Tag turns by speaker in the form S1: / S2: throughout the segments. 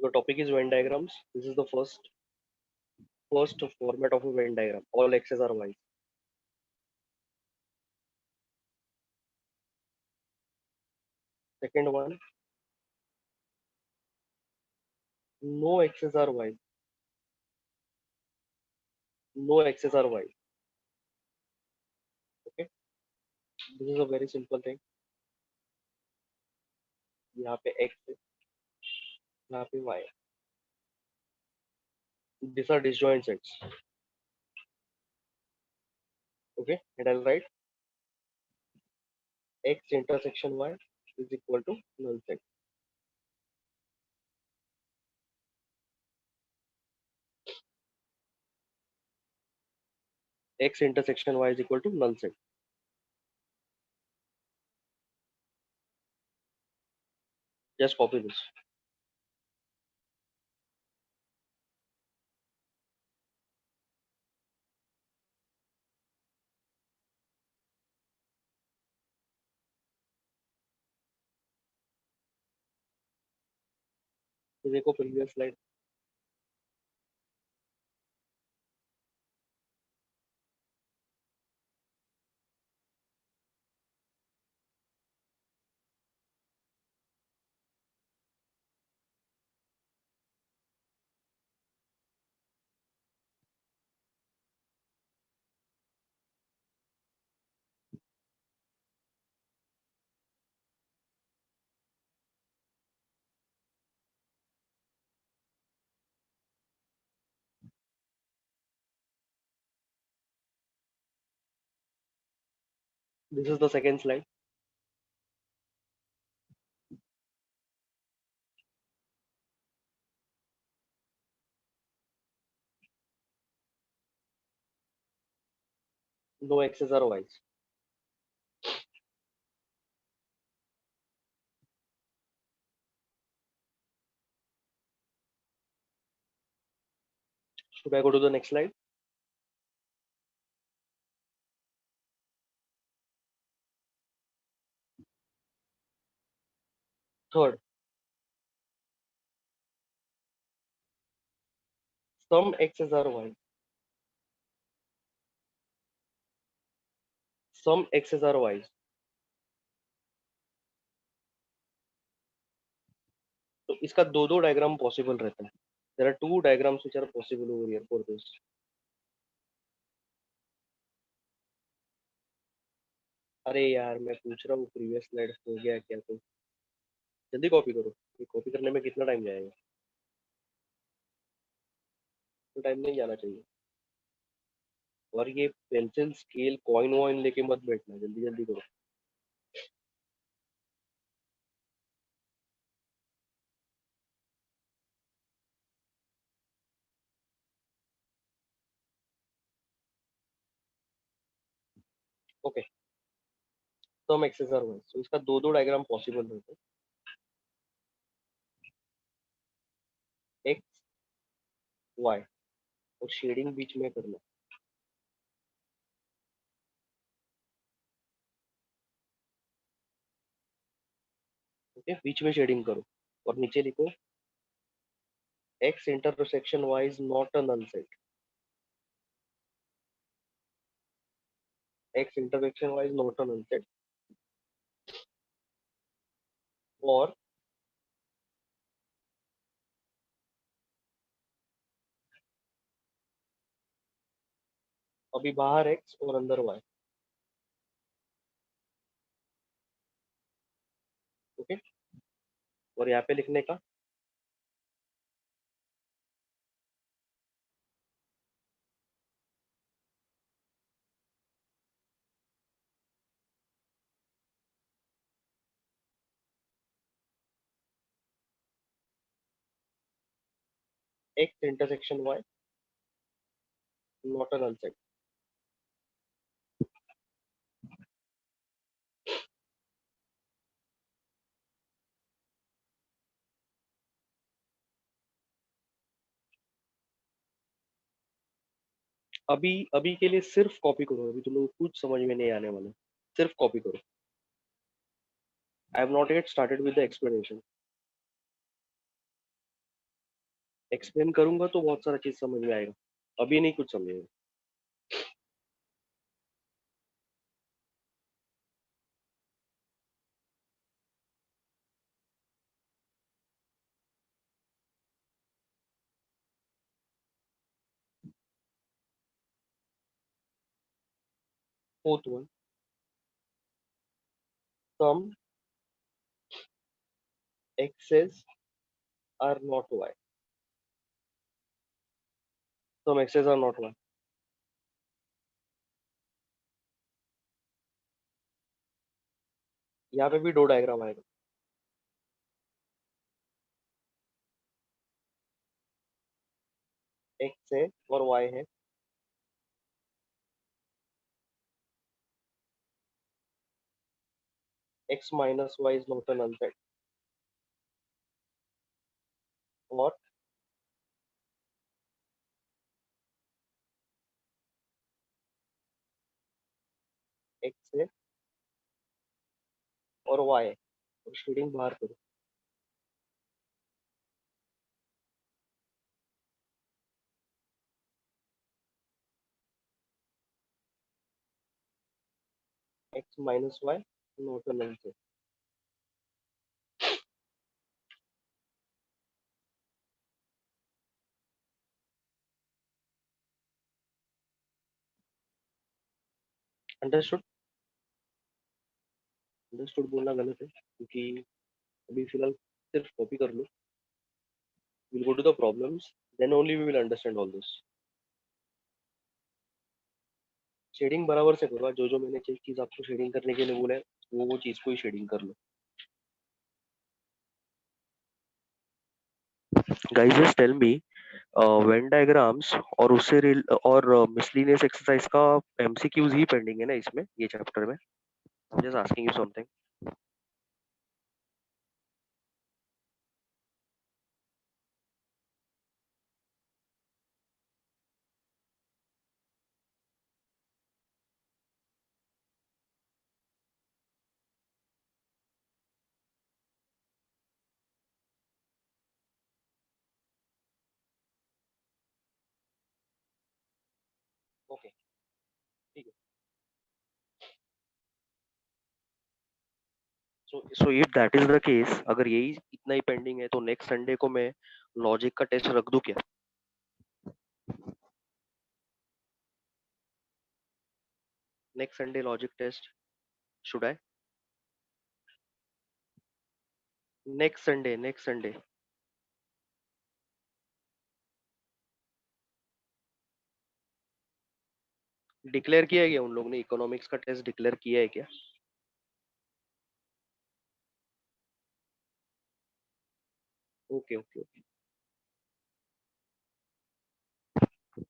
S1: The topic is Venn diagrams. This is the first format of a Venn diagram. All x's are y. Second one, no x's are y. No x's are y. Okay. This is a very simple thing. यहाँ पे x है, यहाँ पे y है. These are disjoint sets. Okay. And I'll write x intersection y is equal to null set. X intersection y is equal to null set. Just copy this. ये देखो previous slide. This is the second slide. No x's are y's. Should I go to the next slide? Third, some x's are y. Some x's are y's. तो इसका दो दो diagram possible रहता है. There are two diagrams which are possible over here for this. अरे यार मैं पूछ रहा हूँ प्रीवियस स्लाइड हो गया क्या? तो जल्दी कॉपी करो. ये कॉपी करने में कितना टाइम जाएगा? तो टाइम नहीं जाना चाहिए. और ये पेंसिल स्केल कॉइन वॉइन लेके मत बैठना. जल्दी जल्दी करो. ओके. सम एक्सेस आर वाई. तो इसका दो दो डायग्राम पॉसिबल रहते हैं. एक्स वाई और शेडिंग बीच में करना. ओके. बीच में शेडिंग करो और नीचे लिखो X intersection Y is not a null set. X intersection Y is not a null set. और अभी बाहर एक्स और अंदर वाई. ओके. और यहाँ पे लिखने का X intersection Y not a null set. अभी अभी के लिए सिर्फ कॉपी करो. अभी तुम लोग कुछ समझ में नहीं आने वाला. सिर्फ कॉपी करो. I have not yet started with the explanation. Explain करूंगा तो बहुत सारा चीज समझ में आएगा, अभी नहीं कुछ समझेगा। Fourth one, some X's are not Y. Some X's are not Y. यहाँ पे भी दो डायग्राम आएगा। एक्स है और वाई है। X minus Y is not an unset. और एक्स है और वाई है, और शेडिंग बाहर करो। X minus Y not an unset. Understood. Understood बोलना गलत है, क्योंकि अभी फिलहाल सिर्फ कॉपी कर लो। Will go to the problems, then only we will understand all this. Shading बराबर से करो, जो जो मैंने चीज आपको शेडिंग करने के लिए बोला है, वो चीज को ही शेडिंग कर लो। Guys just tell me, when diagrams और उससे और मिसलिनियस एक्सरसाइज का एमसीक्यूज ही पेंडिंग है ना इसमें, ये चैप्टर में। I am just asking you something. Okay, ठीक है। So if that is the case, अगर यही इतना ही पेंडिंग है, तो नेक्स्ट संडे को मैं लॉजिक का टेस्ट रख दूं क्या? Next Sunday logic test, should I? Next Sunday. Declare किया है क्या उन लोग ने? इकोनॉमिक्स का टेस्ट डिक्लेयर किया है क्या? Okay okay okay.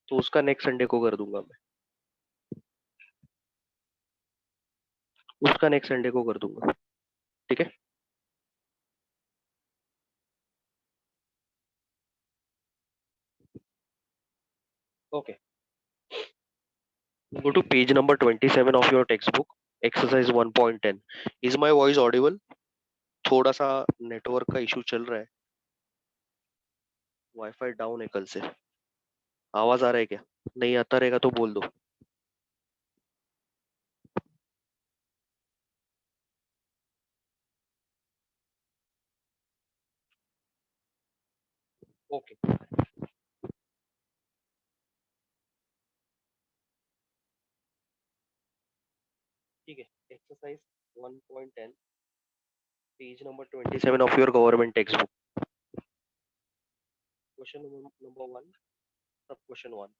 S1: तो उसका नेक्स्ट संडे को कर दूंगा मैं। उसका नेक्स्ट संडे को कर दूंगा। ठीक है। Okay. Go to page number 27 of your textbook, exercise 1.10. Is my voice audible? थोड़ा सा नेटवर्क का इशू चल रहा है, वाईफाई डाउन है कल से। आवाज आ रहा है क्या? नहीं आता रहेगा तो बोल दो। ओके, ठीक है। Exercise 1.10, page number 27 of your government textbook. Question number 1, sub question 1.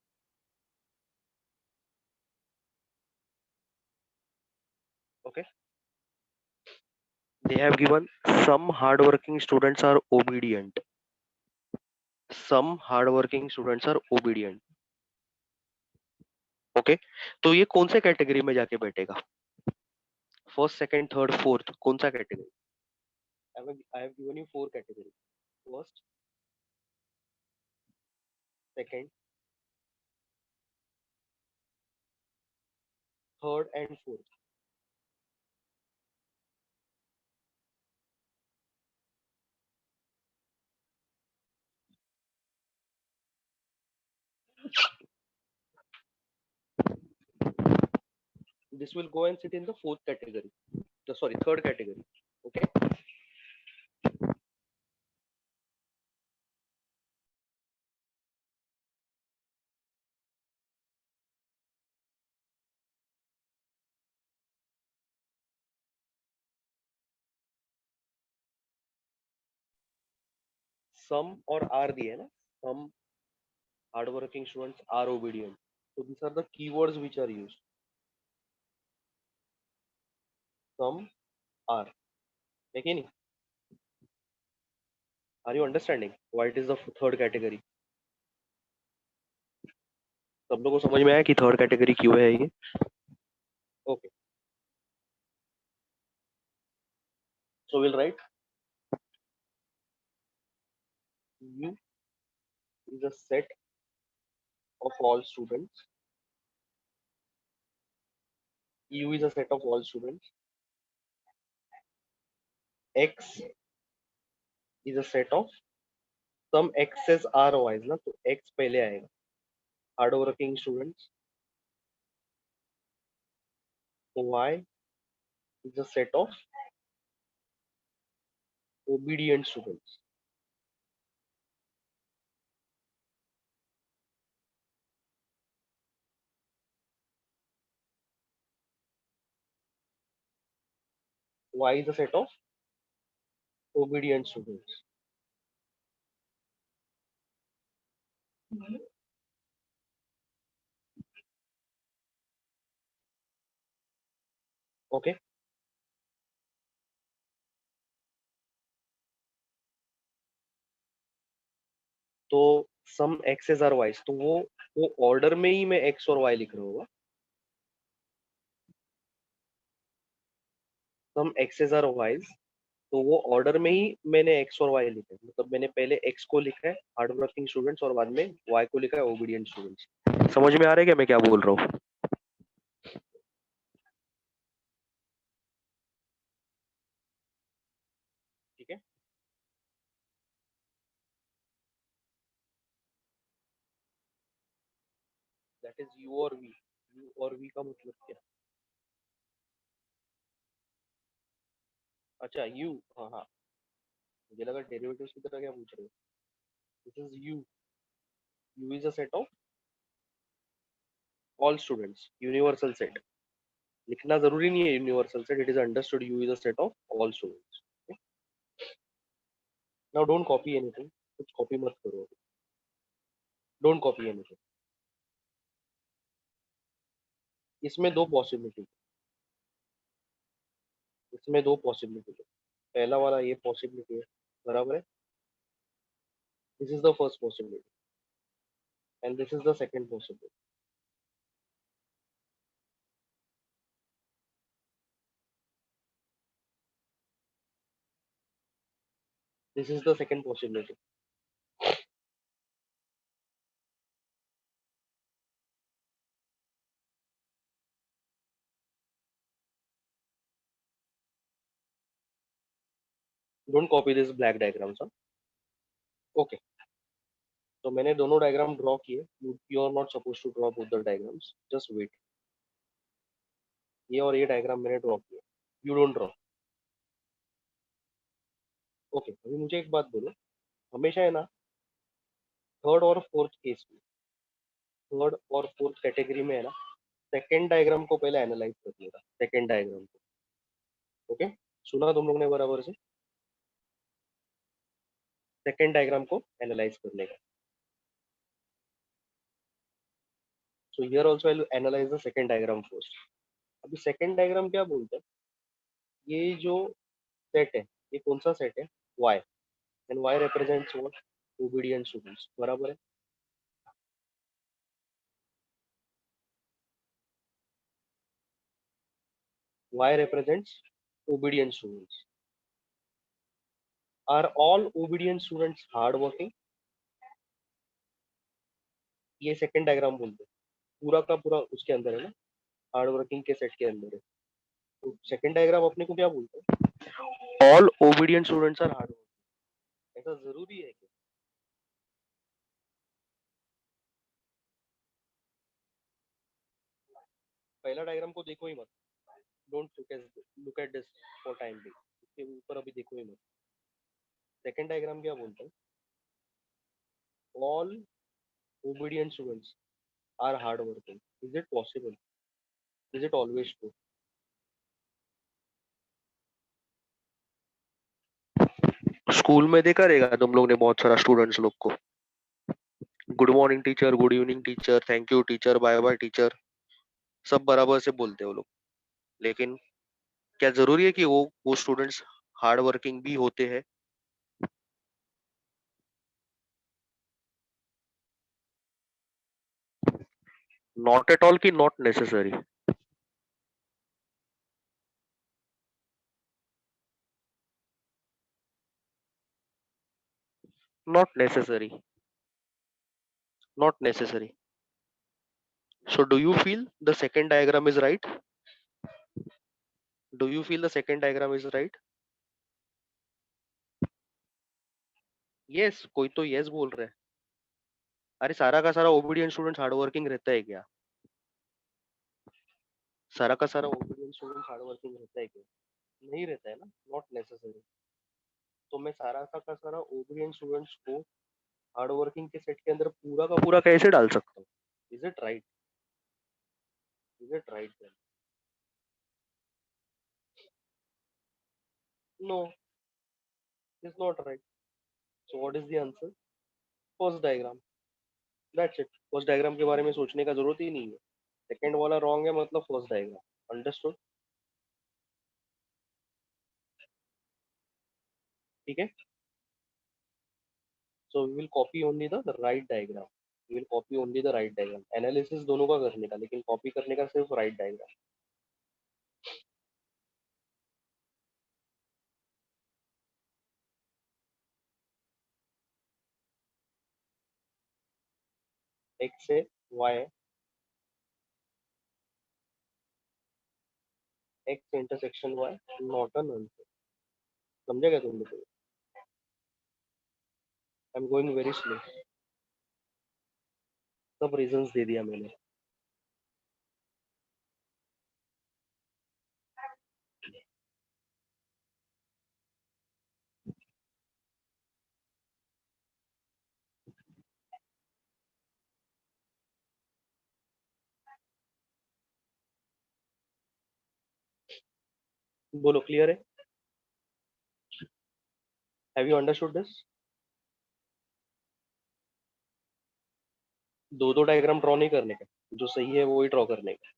S1: Okay. They have given some hardworking students are obedient. Some hardworking students are obedient. Okay, तो ये कौन से कैटेगरी में जाके बैठेगा? फर्स्ट, सेकंड, थर्ड, फोर्थ, कौन सा category? I have given you four categories. First, second, third, and fourth. This will go and sit in the fourth category. Sorry, third category. Okay. Some or are दिए ना, some hardworking students are obedient. So these are the keywords which are used. Some are. है कि नहीं? Are you understanding why it is the third category? सब लोगों को समझ में आया कि थर्ड कैटेगरी क्यों है ये? Okay. So we'll write U is a set of all students. U is a set of all students. X is a set of some X's are wise ना, तो X पहले आएगा. Hardworking students. Y is a set of obedient students. Y is a set of obedient students. Okay. तो सम X's are wise, तो वो order में ही मैं x और वाई लिख रहा हूँ. सम एक्सेस आर वाइज, तो वो ऑर्डर में ही मैंने एक्स और वाई लिखा है. मतलब मैंने पहले एक्स को लिखा है हार्ड वर्किंग स्टूडेंट्स और बाद में वाई को लिखा है ओबीडियंट स्टूडेंट्स. समझ में आ रहा है क्या मैं क्या बोल रहा हूँ? ठीक है. दैट इज यू और वी. यू और वी का मतलब क्या? अच्छा यू. हाँ हाँ, मुझे लगा डेरिवेटिव्स की तरह क्या पूछ रहे हो. This is you. You is a set of all students, universal set. लिखना जरूरी नहीं है universal set. It is understood you is a set of all students. Now don't copy anything. कुछ कॉपी मत करो. Don't copy anything. इसमें दो possibility. इसमें दो पॉसिबिलिटी है. पहला वाला ये पॉसिबिलिटी है, बराबर है. This is the first possibility and this is the second possibility. This is the second possibility. Don't copy this black diagram sir. Okay. तो मैंने दोनों डायग्राम ड्रॉ किए. You are not suppose to draw both the diagrams. Just wait. ये और ये diagram मैंने draw किया. You don't draw. Okay. अभी मुझे एक बात बोलो. हमेशा है ना, थर्ड और फोर्थ केस में, थर्ड और फोर्थ कैटेगरी में है ना, सेकेंड डायग्राम को पहले एनालाइज कर लेगा. सेकेंड डायग्राम को. ओके. सुना तुम लोग ने बराबर से. सेकेंड डायग्राम को एनालाइज करने का. So here also I will analyse the second diagram first. अभी सेकेंड डायग्राम क्या बोलते हैं? ये जो सेट है, ये कौन सा सेट है? y. And y represents what? Obedient students. बराबर है. y represents obedient students. Are all obedient students hard working? ये सेकंड डायग्राम बोलते हैं. पूरा का पूरा उसके अंदर है ना, हार्ड वर्किंग के सेट के अंदर है. तो सेकंड डायग्राम अपने को क्या बोलते हैं? All obedient students are hard working. ऐसा जरूरी है कि पहला डायग्राम को देखो ही मत, don't look at this for time be, इसके ऊपर अभी देखो ही मत। सेकंड डायग्राम क्या बोलता है, all obedient students are hard working, is it possible, is it always true? School में देखा रहेगा तुम लोग ने बहुत सारा स्टूडेंट्स लोग को, good morning teacher, good evening teacher, thank you teacher, bye bye teacher, सब बराबर से बोलते हैं वो लोग। लेकिन क्या जरूरी है कि वो स्टूडेंट्स हार्ड वर्किंग भी होते हैं? नॉट एट ऑल की not necessary? Not necessary, not necessary. So do you feel the second diagram is right? Do you feel the second diagram is right? Yes, कोई तो yes बोल रहा है। अरे सारा का सारा ओबीडियंट स्टूडेंट हार्ड वर्किंग रहता है क्या? सारा का सारा ओबीडियंट स्टूडेंट हार्ड वर्किंग रहता है क्या? नहीं रहता है ना, नॉट नेसेसरी। तो मैं सारा का सारा ओबीडियंट स्टूडेंट्स को हार्ड वर्किंग के सेट के अंदर पूरा का पूरा कैसे डाल सकता हूँ? Is it right? Is it right? No, is not right. So what is the answer? First diagram, that's it. First diagram के बारे में सोचने का जरूरत ही नहीं है। सेकंड वाला रॉन्ग है मतलब फर्स्ट डायग्राम, अंडरस्टूड? ठीक है। So we will copy only the right diagram. We will copy only the right diagram. Analysis दोनों का करने का, लेकिन कॉपी करने का सिर्फ राइट डायग्राम। एक्स से Y, X intersection Y, not an answer. समझे क्या तुम लोग? I am going very slow. सब रीजंस दे दिया मैंने। बोलो, क्लियर है? Have you understood this? दो दो डायग्राम ड्रॉ नहीं करने का, जो सही है वो ही ड्रॉ करने का।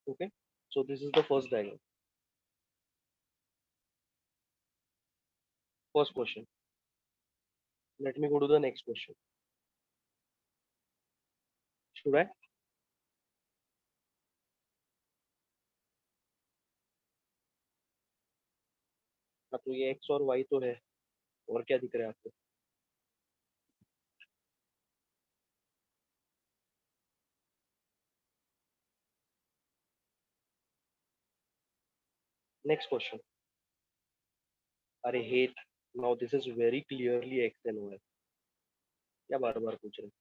S1: Okay, so this is the first diagram. First question. Let me go to the next question. Should I? हाँ, तो ये एक्स और वाई तो है, और क्या दिख रहा है आपको? Next question. अरे hey, now this is very clearly X and Y. क्या बार बार पूछ रहे हैं?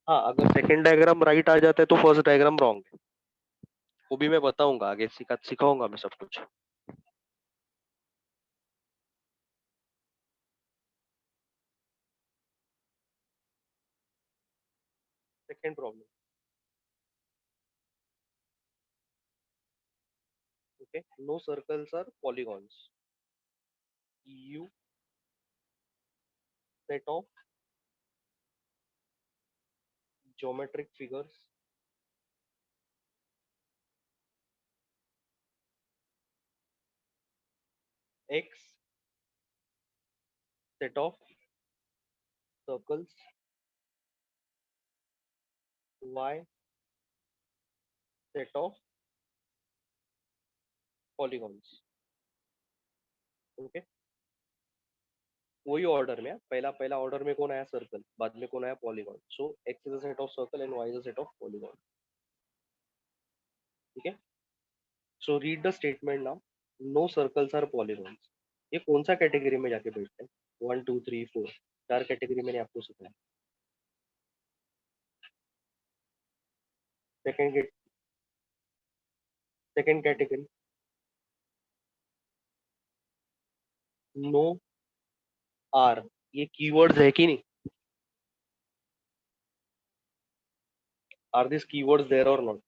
S1: हाँ, अगर सेकंड डायग्राम राइट आ जाता है तो फर्स्ट डायग्राम रॉन्ग है। वो भी मैं बताऊंगा आगे, सिखाऊंगा मैं सब कुछ। Second problem. Okay, no circles are polygons, U set of geometric figures X set of circles Y set of polygons. Okay, वही ऑर्डर में पहला पहला ऑर्डर में कौन आया, सर्कल, बाद में कौन आया, polygon. So X is a set of circle and Y is a set of polygon. ठीक है, so read the statement now. No circles are polygons. ये कौन सा कैटेगरी में जाके बैठते हैं? 1 2 3 4, चार कैटेगरी मैंने आपको सिखाया। Second second category, no are, ये कीवर्ड्स है कि नहीं? आर दिस कीवर्ड्स देयर और नॉट?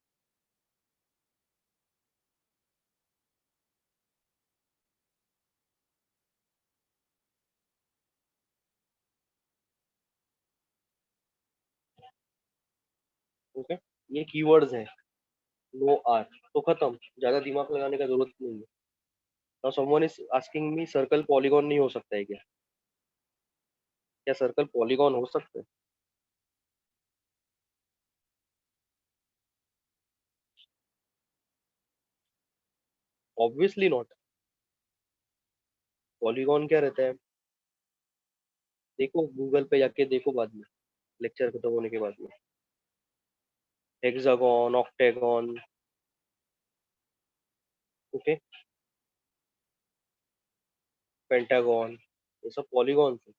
S1: ओके, ये कीवर्ड्स है, नो आर, तो खत्म, ज्यादा दिमाग लगाने का जरूरत नहीं है। Now someone is asking me circle polygon नहीं हो सकता है क्या? क्या सर्कल पॉलीगॉन हो सकता है? Obviously not. पॉलीगॉन क्या रहता है? देखो गूगल पे जाके देखो बाद में, लेक्चर खत्म होने के बाद में। हेक्सागोन, ऑक्टेगॉन, ओके, पेंटागॉन, ये सब पॉलीगॉन है।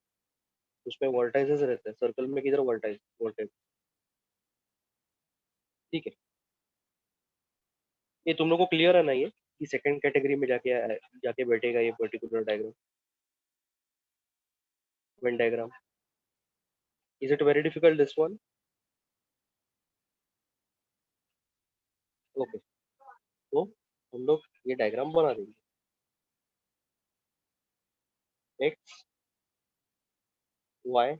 S1: उसमें वर्टाइसेस रहते हैं, सर्कल में किधर वर्टाइस वर्टेक्स? ठीक है, ये तुम लोग को क्लियर है ना ये, कि सेकंड कैटेगरी में जाके बैठेगा ये particular diagram, Venn diagram. Is it very difficult this one? Okay, तो हम लोग ये डायग्राम बना देंगे। X Y,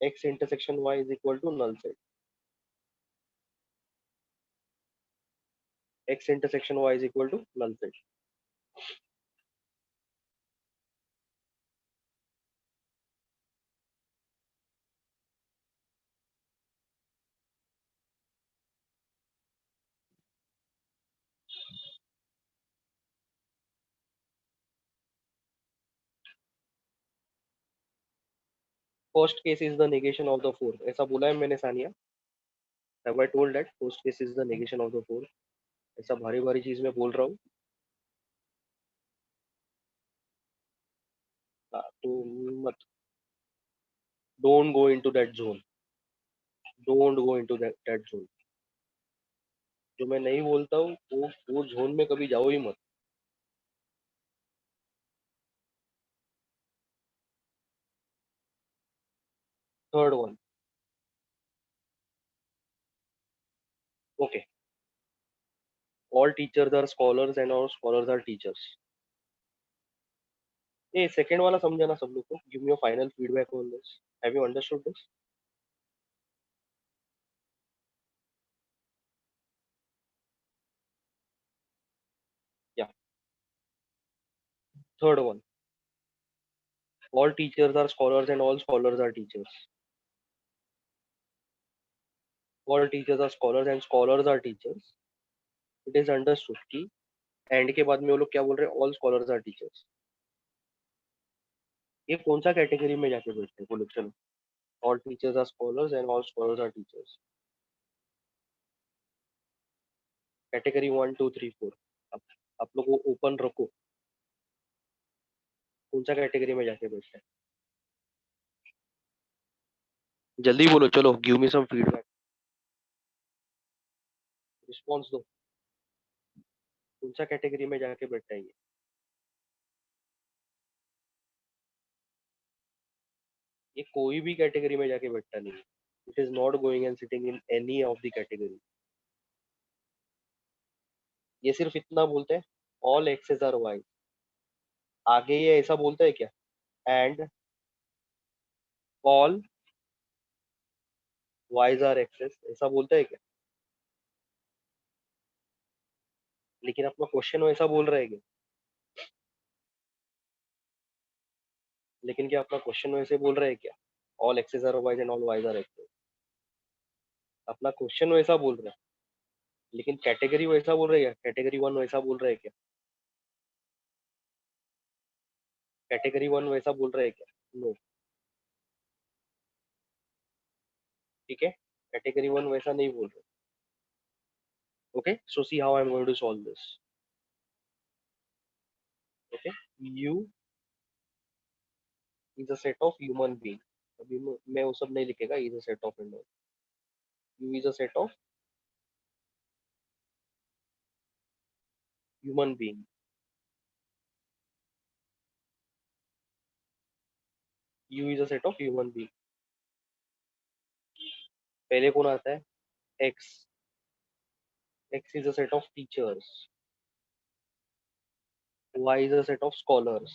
S1: X intersection Y is equal to null set. X intersection Y is equal to null set. First case is the negation of the fourth, ऐसा बोला है मैंने Sania? Have I told that first case is the negation of the fourth? ऐसा भारी भारी चीज में बोल रहा हूँ। हाँ, तो मत, don't go into that zone, don't go into that zone. जो मैं नहीं बोलता हूँ वो जोन में कभी जाओ ही मत। Third one, okay, all teachers are scholars and all scholars are teachers. ये सेकंड वाला समझा ना सब लोग को? Give me your final feedback on this, have you understood this? या, third one, all teachers are scholars and all scholars are teachers। all teachers are scholars and scholars are teachers। it is understood कि and के बाद में वो लोग क्या बोल रहे हैं, ऑल स्कॉलर्स आर टीचर्स। ये कौन सा कैटेगरी में जाके बैठते हैं, बोलो चलो? All teachers are scholars and all scholars are teachers, category 1 2 3 4। अब आप लोग वो ओपन रखो, कौन सा कैटेगरी में जाके बैठते हैं? जल्दी बोलो, चलो give me some feedback, response दो, कौन सा कैटेगरी में जाके बैठता है ये कोई भी कैटेगरी में जाके बैठता नहीं है। It is not going and sitting in any of the category. ये सिर्फ इतना बोलते हैं, ऑल एक्सेस आर वाई। आगे ये ऐसा बोलता है क्या, and all wise are X's, ऐसा बोलता है क्या? लेकिन अपना क्वेश्चन वैसा बोल रहा है क्या? लेकिन क्या अपना क्वेश्चन वैसे बोल रहा है क्या, all X's are wise and all wise are X's? अपना क्वेश्चन वैसा बोल रहा है, लेकिन कैटेगरी वैसा बोल रहा है क्या? कैटेगरी वन वैसा बोल रहा है क्या? कैटेगरी वन वैसा बोल रहा है क्या? नो। ठीक है, कैटेगरी वन वैसा नहीं बोल रहा. Okay, so see how I am going to solve this. Okay, U is a set of human being. अभी मैं वो सब नहीं लिखेगा, is a set of indo. U is a set of human being. U is a set of human being. पहले कौन आता है? X. X is a set of teachers. Y is a set of scholars.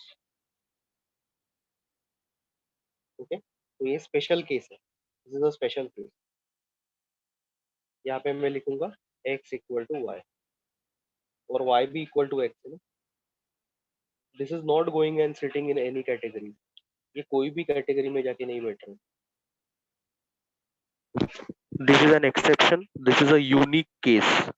S1: Okay, तो ये special case है. This is a special case. यहाँ पे मैं लिखूंगा एक्स इक्वल टू वाई, और वाई भी इक्वल टू एक्स है ना. This is not going and sitting in any category. ये कोई भी कैटेगरी में जाके नहीं बैठ रहे. This is an exception, this is a unique case.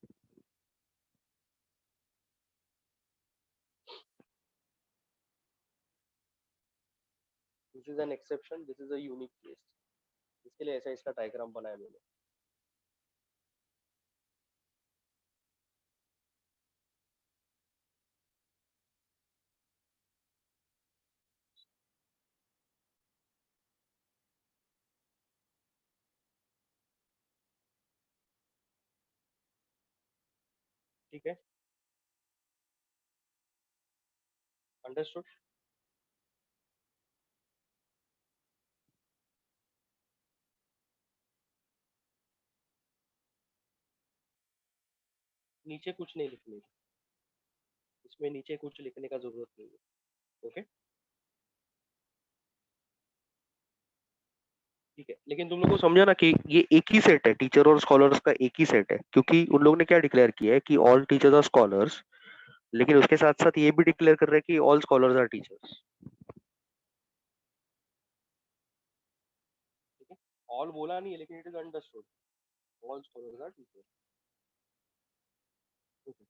S1: This is an exception, this is a unique case. इसके लिए ऐसा इसका डायग्राम बनाया मैंने. ठीक है, अंडरस्टूड. नीचे कुछ नहीं लिखने का. इसमें नीचे कुछ लिखने का जरूरत नहीं है. ओके, ठीक है, लेकिन तुम लोग को समझा ना कि ये एक ही सेट है, टीचर और स्कॉलर्स का एक ही सेट है, क्योंकि उन लोगों ने क्या डिक्लेयर किया है कि ऑल टीचर्स आर स्कॉलर्स, लेकिन उसके साथ साथ ये भी डिक्लेयर कर रहे हैं कि ऑल स्कॉलर्स आर टीचर्स. ठीक है, ऑल बोला नहीं है, लेकिन it is understood. All scholars are teachers. Okay,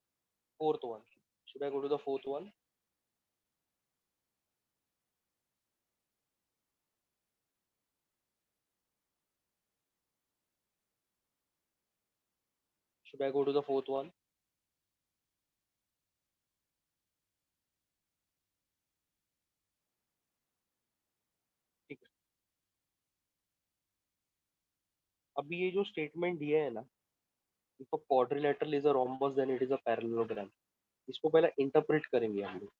S1: fourth one. Should I go to the fourth one? Should I go to the fourth one? ठीक है, अभी ये जो स्टेटमेंट दिया है ना, if a quadrilateral is a rhombus then it is a parallelogram. इसको पहले इंटरप्रेट करेंगे हम लोग.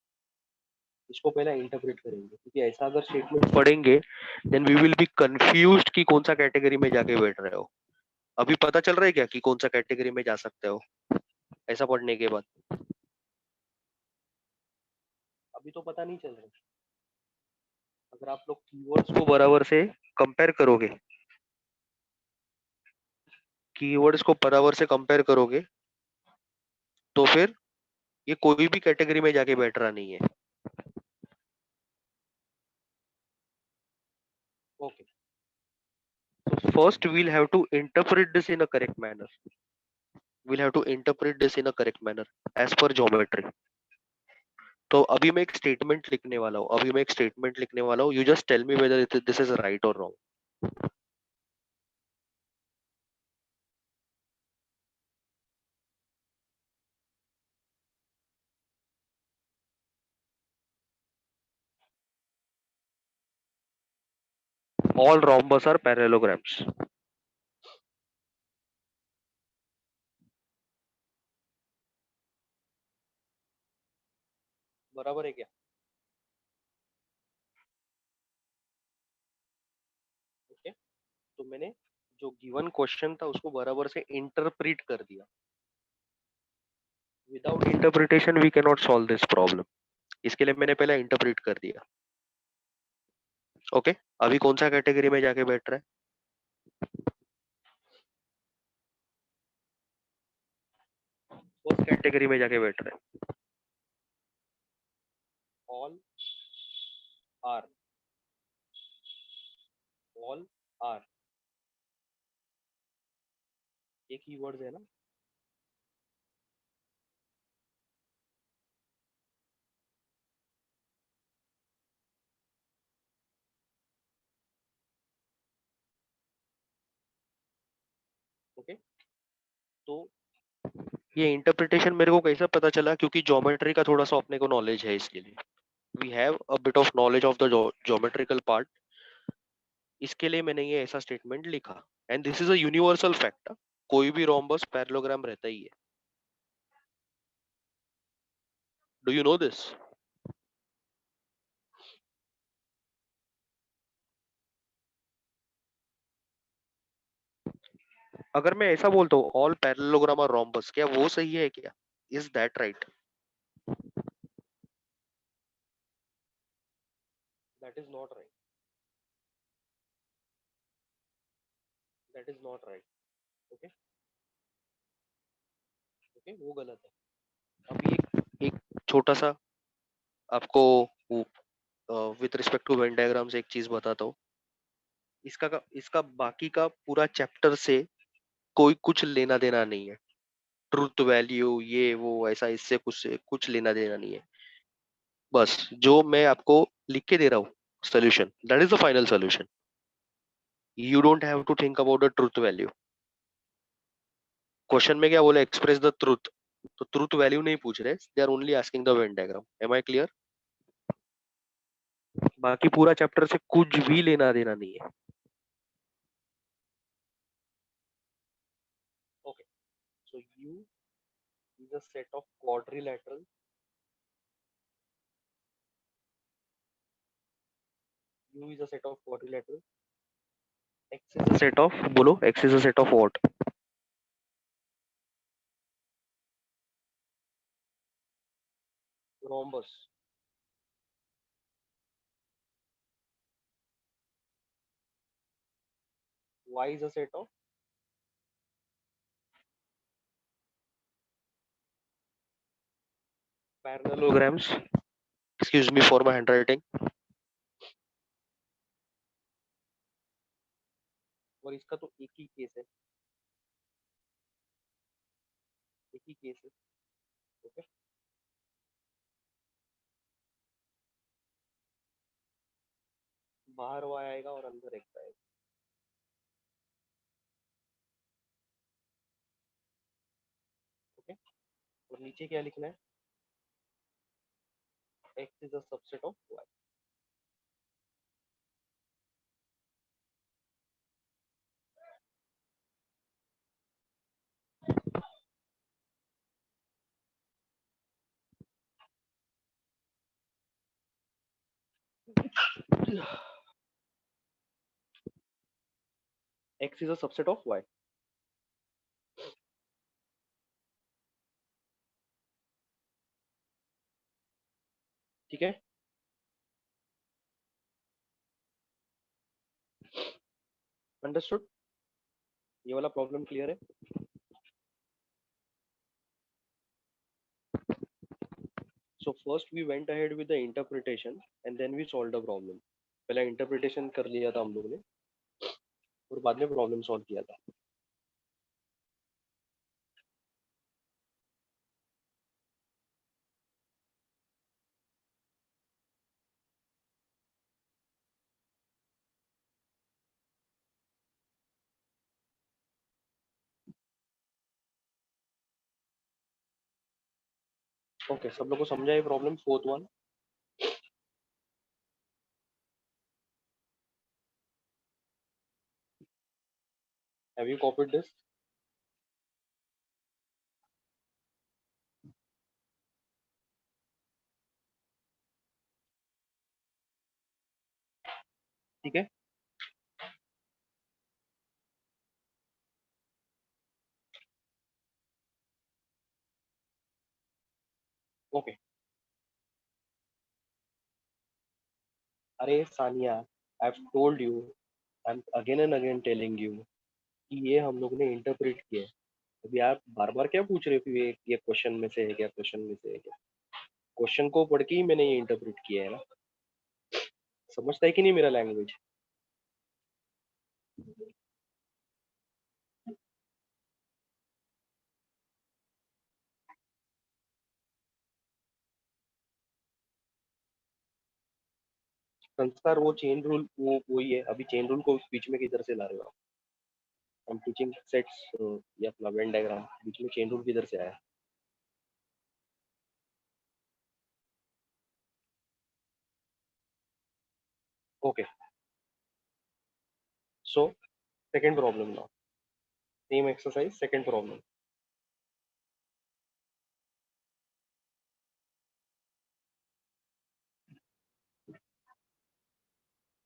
S1: इसको पहले इंटरप्रेट करेंगे, क्योंकि ऐसा अगर स्टेटमेंट पढ़ेंगे then we will be confused कि कौन सा कैटेगरी में जाके बैठ रहे हो. अभी पता चल रहा है क्या कि कौन सा कैटेगरी में जा सकते हो ऐसा पढ़ने के बाद? अभी तो पता नहीं चल रहा. अगर आप लोग कीवर्ड्स को बराबर से कंपेयर करोगे, कीवर्ड्स को बराबर से कंपेयर करोगे, तो फिर ये कोई भी कैटेगरी में जाके बैठ रहा नहीं है. Okay, so first we'll have to interpret this in a correct manner. We'll have to interpret this in a correct manner as per geometry. तो अभी मैं एक स्टेटमेंट लिखने वाला हूँ. अभी मैं एक स्टेटमेंट लिखने वाला हूँ. You just tell me whether this is right और wrong. All rhombus are parallelograms. बराबर है क्या? ओके, तो मैंने जो गिवन क्वेश्चन था उसको बराबर से इंटरप्रेट कर दिया. Without interpretation we can not solve this problem. इसके लिए मैंने पहले इंटरप्रेट कर दिया. ओके, अभी कौन सा कैटेगरी में जाके बैठ रहा है? फर्स्ट कैटेगरी में जाके बैठ रहा है. All are. All are. ये कीवर्ड्स है ना। ओके, तो ये इंटरप्रिटेशन मेरे को कैसा पता चला, क्योंकि ज्योमेट्री का थोड़ा सा अपने को नॉलेज है, इसके लिए we have a bit of knowledge of the geometrical part. इसके लिए मैंने ये ऐसा स्टेटमेंट लिखा। And this is a universal fact, कोई भी रोम्बस पैरेललोग्राम रहता ही है। Do you know this? अगर मैं ऐसा बोलता हूँ ऑल पैरेललोग्राम आर रोम्बस, क्या वो सही है क्या? Is that right? That is not right. That is not right. Okay. Okay, वो गलत है। अभी एक छोटा सा आपको with respect to Venn diagrams एक चीज बताता हूँ। इसका बाकी का पूरा चैप्टर से कोई कुछ लेना देना नहीं है। ट्रूथ वैल्यू ये वो ऐसा इससे कुछ लेना देना नहीं है। बस जो मैं आपको लिख के दे रहा हूँ solution, that is the final solution. You don't have to think about the truth value. Question में क्या बोला? Express the truth. तो ट्रूथ वैल्यू नहीं पूछ रहे, they are only asking the Venn diagram. Am I clear? बाकी पूरा chapter से कुछ भी लेना देना नहीं है। Okay, so U is a set of quadrilateral. U is a set of quadrilateral. X is a set of, बोलो, X is a set of what? Rhombus. Y is a set of parallelograms. Excuse me for my handwriting. और इसका तो एक ही case है, एक ही case है। Okay, बाहर Y आएगा और अंदर X आएगा। ओके, और नीचे क्या लिखना है? X is a subset of Y. X is a subset of Y. ठीक है, अंडरस्टूड? ये वाला प्रॉब्लम क्लियर है? So first we went ahead with the interpretation and then we solved the problem. पहले इंटरप्रिटेशन कर लिया था हम लोगों ने और बाद में प्रॉब्लम सॉल्व किया था। ओके, सब लोग को समझा ये problem fourth one? Have you copied this? ठीक है, ओके। अरे Sania, I have told you, I am again and again telling you कि ये हम लोग ने इंटरप्रेट किया है। अभी आप बार बार क्या पूछ रहे हो कि ये क्वेश्चन में से है क्या, क्वेश्चन में से है क्या? क्वेश्चन को पढ़ के ही मैंने ये इंटरप्रेट किया है ना। समझता है कि नहीं मेरा लैंग्वेज? संस्कार वो चेन रूल वो वही है। अभी चेन रूल को बीच में किधर से ला रहे हो आप? हम टीचिंग सेट्स या अपना वेन डायग्राम, बीच में चेन रूल किधर से आया? Okay, so second problem now, same exercise, second problem.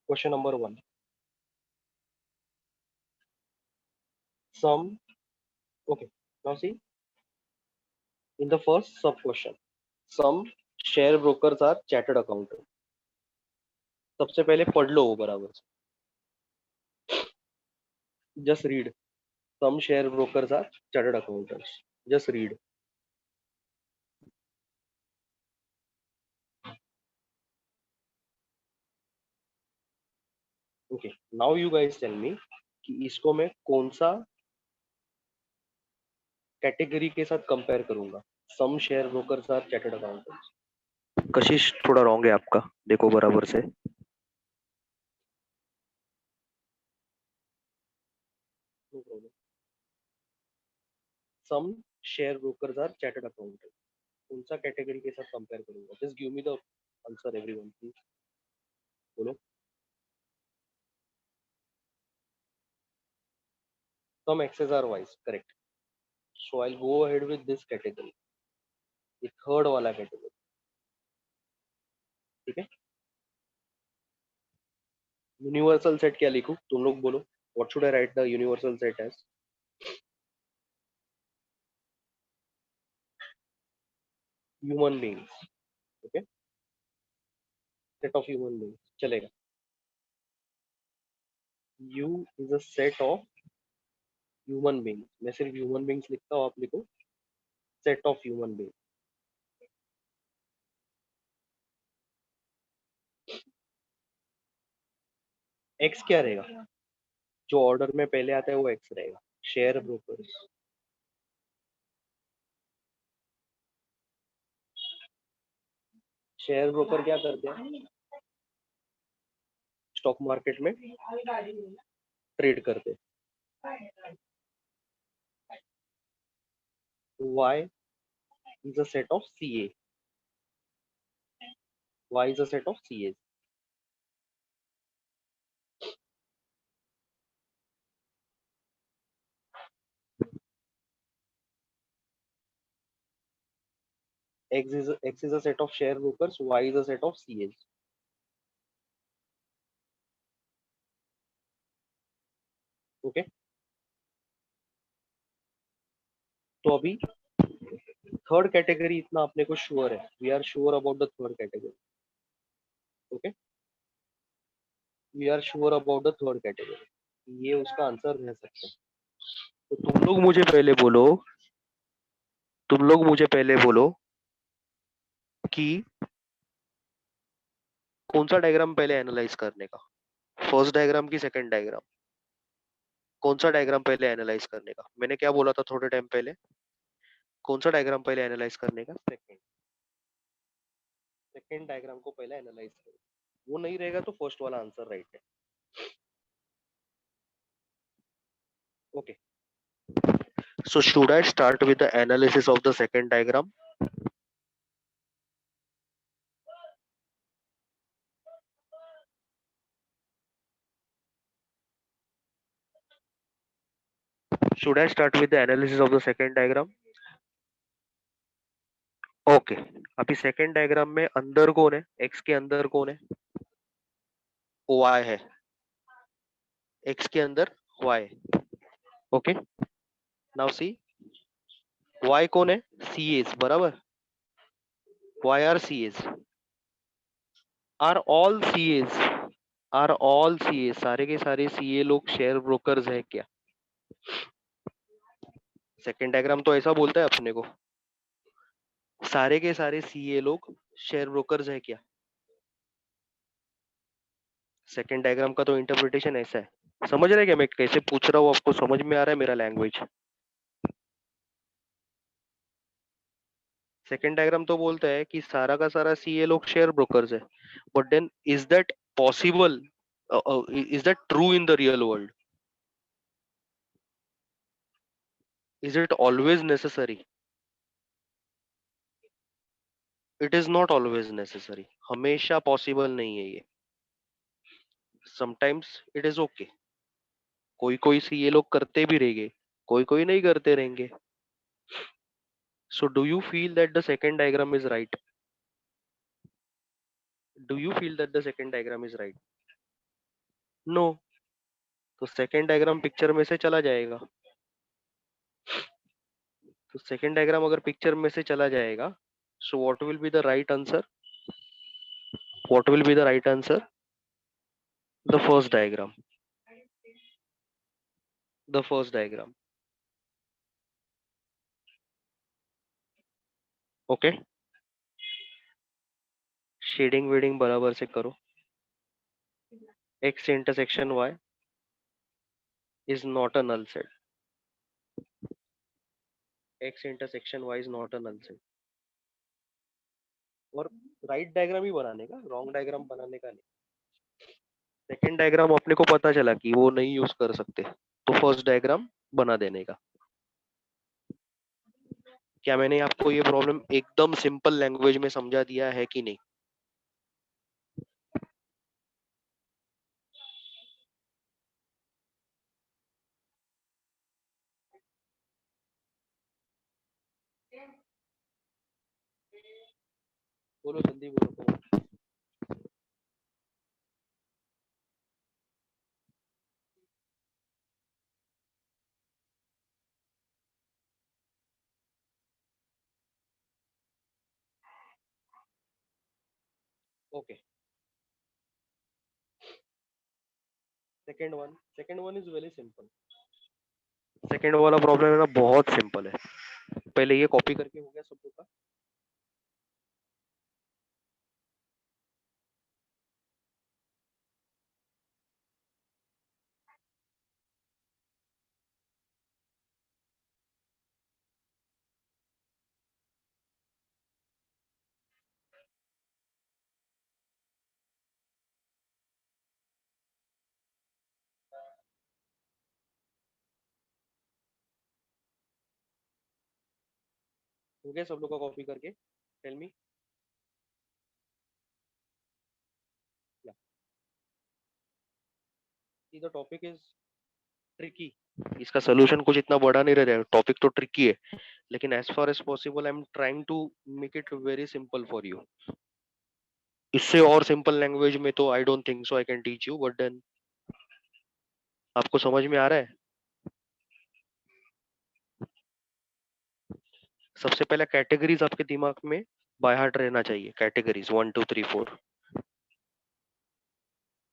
S1: Question number 1, sum, okay, now see in the first sub question, some share brokers are chartered accountant। सबसे पहले पढ़ लो वो बराबर से, just read, some share brokers are chartered accountants, just read। okay, now you guys tell me कि इसको मैं कौन सा कैटेगरी के साथ कंपेयर करूंगा। Some share brokers are chartered accountants. Kashish थोड़ा रॉन्ग है आपका, देखो बराबर से। No problem. Some share brokers are chartered accountant, कौन सा कैटेगरी के साथ कंपेयर करूंगा? Just give me the answer everyone please, बोलो। Some X's are wise, correct. So I will go ahead with this category, ये थर्ड वाला category, ठीक है। यूनिवर्सल सेट क्या लिखूं, तुम लोग बोलो। What should I right the universal set as? Human beings, okay, set of human beings चलेगा। U is a set of human beings, मैं सिर्फ ह्यूमन बीइंग्स लिखता हूँ, आप लिखो set of human being. X क्या रहेगा? जो ऑर्डर में पहले आता है वो एक्स रहेगा। शेयर ब्रोकर्स, शेयर ब्रोकर क्या करते हैं? स्टॉक मार्केट में ट्रेड करते हैं। Y is a set of C A, Y is a set of C A. X is a set of share brokers, Y is a set of CAs। Okay, तो अभी third category इतना अपने को sure है, we are sure about the third category. Okay, we are sure about the third category, ये उसका answer रह सकता है। तो तुम लोग मुझे पहले बोलो कि कौन सा डायग्राम पहले एनालाइज करने का, फर्स्ट डायग्राम की सेकंड डायग्राम? कौन सा डायग्राम पहले एनालाइज करने का? मैंने क्या बोला था थोड़े टाइम पहले? कौन सा डायग्राम पहले एनालाइज करने का? सेकंड, सेकंड डायग्राम को पहले एनालाइज करो। वो नहीं रहेगा तो फर्स्ट वाला आंसर राइट है। Okay, so should I start with the analysis of the second diagram? Should I start with the analysis of the second diagram? Okay, अभी सेकंड डायग्राम में अंदर कौन है? एक्स के अंदर कौन है? वाई है। एक्स के अंदर Y, okay. Now see, Y कौन है? सी एज, बराबर। Y are CAs, are all CAs, are all CAs, सारे के सारे सी ए लोग शेयर ब्रोकर्स है क्या? सेकंड डायग्राम तो ऐसा बोलता है अपने को, सारे के सारे सी ए लोग शेयर ब्रोकर्स है क्या? सेकंड डायग्राम का तो इंटरप्रिटेशन ऐसा है। समझ रहे हैं क्या मैं कैसे पूछ रहा हूँ? आपको समझ में आ रहा है मेरा लैंग्वेज? सेकंड डायग्राम तो बोलता है कि सारा का सारा सीए लोग शेयर ब्रोकर्स है, but then is that possible? Is that true in the real world? Is it always necessary? It is not always necessary. हमेशा possible नहीं है ये. Sometimes it is okay. कोई कोई सी ये लोग करते भी रहेंगे, कोई कोई नहीं करते रहेंगे. So do you feel that the second diagram is right? Do you feel that the second diagram is right? No. तो second diagram picture में से चला जाएगा. तो second diagram अगर picture में से चला जाएगा, so what will be the right answer? What will be the right answer? The first diagram. The first diagram. Okay. Shading wedding बराबर से करो. X intersection Y is not a null set. X intersection Y is not a null set. और right diagram ही बनाने का, wrong diagram बनाने का नहीं. Second diagram अपने को पता चला कि वो नहीं यूज कर सकते, तो फर्स्ट डायग्राम बना देने का. क्या मैंने आपको ये प्रॉब्लम एकदम सिंपल लैंग्वेज में समझा दिया है कि नहीं? बोलो जल्दी बोलो. Okay. Second one is very simple. Second वाला प्रॉब्लम है ना, बहुत सिंपल है. पहले ये कॉपी करके हो गया सब लोग का. हो गया सब लोग का कॉपी करके? Tell me. The topic is tricky. इसका सोल्यूशन कुछ इतना बड़ा नहीं रह. टॉपिक तो ट्रिकी है, लेकिन as far as possible I am trying to make it very simple for you. इससे और सिंपल लैंग्वेज में तो I don't think so I can teach you, but then आपको समझ में आ रहा है? सबसे पहले कैटेगरीज आपके दिमाग में बाय हार्ट रहना चाहिए. Categories 1 2 3 4.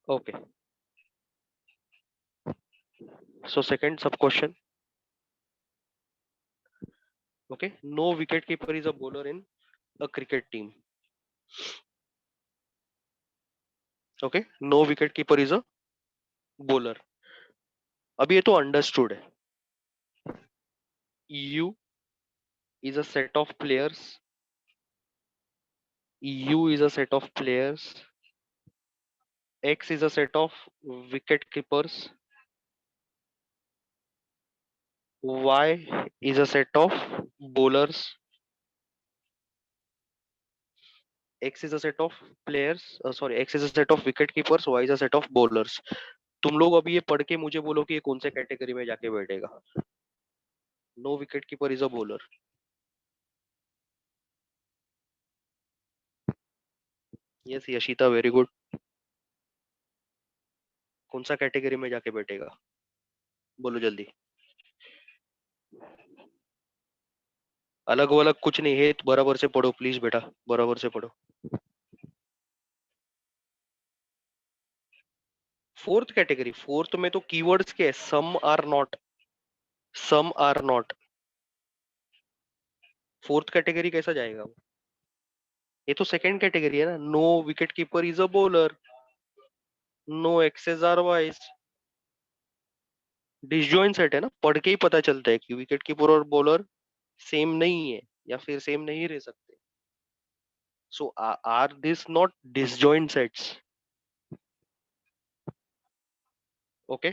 S1: Okay. So second sub question. Okay. No wicket keeper is a bowler in a cricket team. Okay. No wicket keeper is a bowler. अभी ये तो अंडरस्टूड है. U is a set of players. U is a set of players. X is a set of wicket keepers. Y is a set of bowlers. X is a set of players. Sorry, X is a set of wicket keepers. Y is a set of bowlers. तुम लोग अभी ये पढ़ के मुझे बोलो कि ये कौन से कैटेगरी में जाके बैठेगा. No wicket keeper is a bowler. Yes Yashita, very good. कौन सा कैटेगरी में जाके बैठेगा? बोलो जल्दी. अलग अलग कुछ नहीं है, बराबर से पढ़ो प्लीज बेटा, बराबर से पढ़ो. Fourth category. फोर्थ में तो कीवर्ड्स के some are not. Some are not. Fourth category कैसा जाएगा वो? ये तो सेकंड कैटेगरी है ना. No wicket keeper is a bowler. No X's are wise. Disjoint set है ना, पढ़ के ही पता चलता है कि विकेट कीपर और बॉलर सेम नहीं है या फिर सेम नहीं रह सकते. So are this not disjoint sets? Okay,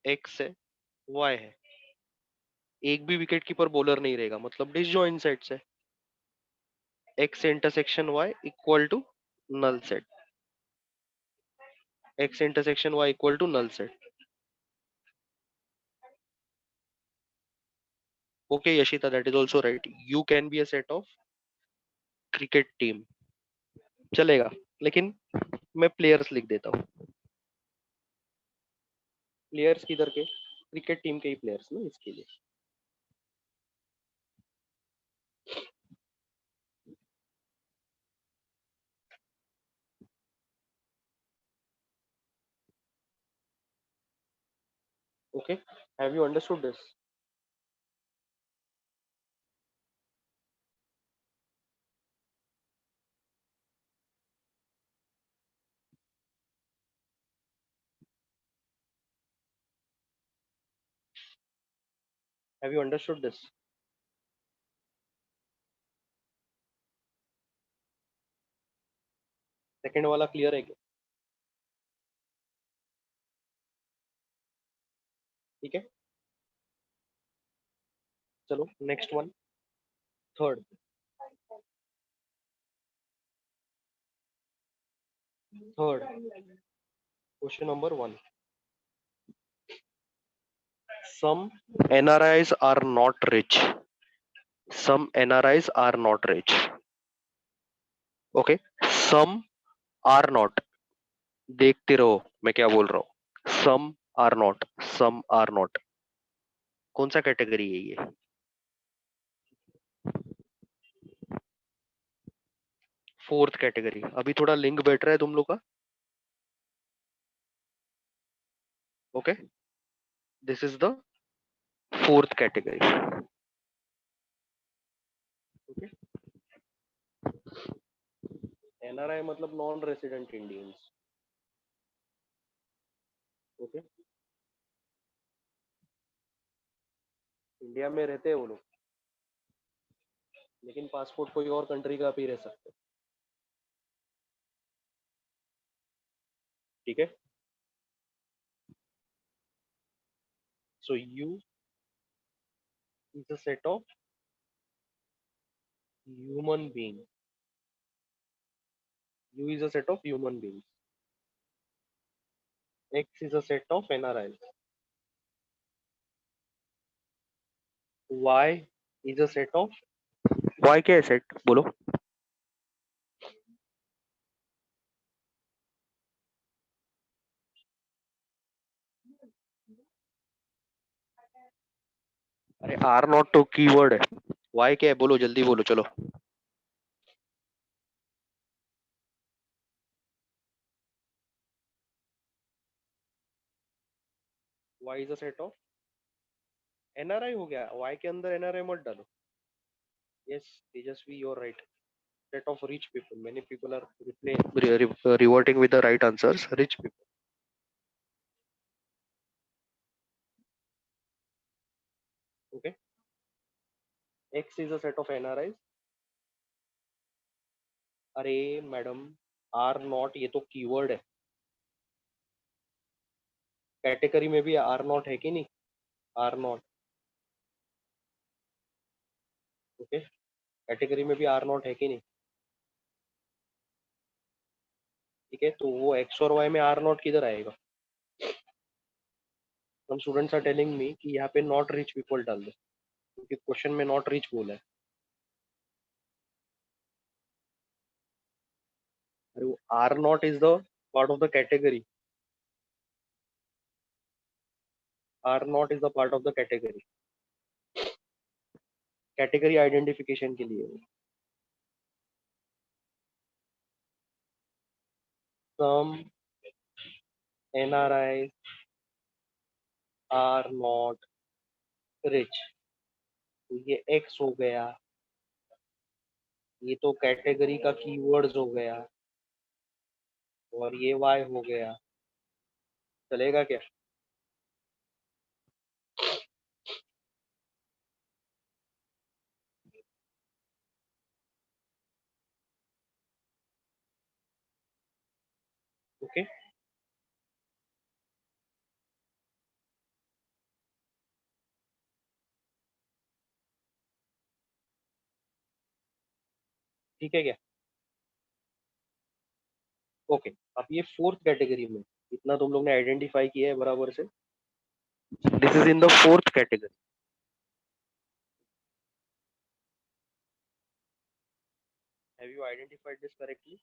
S1: X है, वाई है, एक भी विकेट कीपर बॉलर नहीं रहेगा, मतलब डिसजॉइंट सेट्स है। X intersection Y equal to null set, X intersection Y equal to null set. Okay Yashita, that is also right, you can be a set of cricket team, चलेगा, लेकिन मैं players लिख देता हूँ। प्लेयर्स किधर के, cricket team के ही players ना इसके लिए। Okay, have you understood this? Have you understood this? Second वाला क्लियर है क्या? ठीक है, चलो next one, third. Third question number one, some NRIs are not rich, some NRIs are not rich, okay, some are not, देखते रहो मैं क्या बोल रहा हूँ, some are not, some are not, कौन सा कैटेगरी है ये? फोर्थ कैटेगरी, अभी थोड़ा लिंक बैठ रहा है तुम लोग का। Okay, this is the fourth category. Okay, NRI मतलब non resident Indians. Okay, India में रहते हैं वो लोग, लेकिन पासपोर्ट कोई और कंट्री का भी रह सकते हैं। ठीक है, so U is a set of human being, U is a set of human being, X is a set of NRI, Y is a set of, Y क्या है सेट बोलो? अरे आर नॉट तो कीवर्ड है, Y क्या है बोलो, जल्दी बोलो चलो। Y is a set of NRI, हो गया, वाई के अंदर एनआरआई मत डालो। Yes Tejaswi, you are right, set of rich people, many people are reverting with the right answers, rich people. Okay, x is a set of nris, अरे madam, are not ये तो keyword है, category में भी are not है कि नहीं? Are not, okay, category में भी आर नॉट है कि नहीं? ठीक है, तो वो एक्स और वाई में आर नॉट किधर आएगा? हम स्टूडेंट्स आर टेलिंग मी कि यहाँ पे नॉट रिच पीपल डाल दो, क्योंकि क्वेश्चन में नॉट रिच बोला है। अरे वो are not is the part of the category, are not is the part of the category, category identification के लिए। Some NRI are not rich, तो ये एक्स हो गया, ये तो कैटेगरी का कीवर्ड्स हो गया, और ये वाई हो गया, चलेगा क्या? ओके ठीक है क्या? ओके अब ये फोर्थ कैटेगरी में इतना तुम लोग ने आइडेंटिफाई किया है बराबर से. This is in the fourth category. Have you identified this correctly?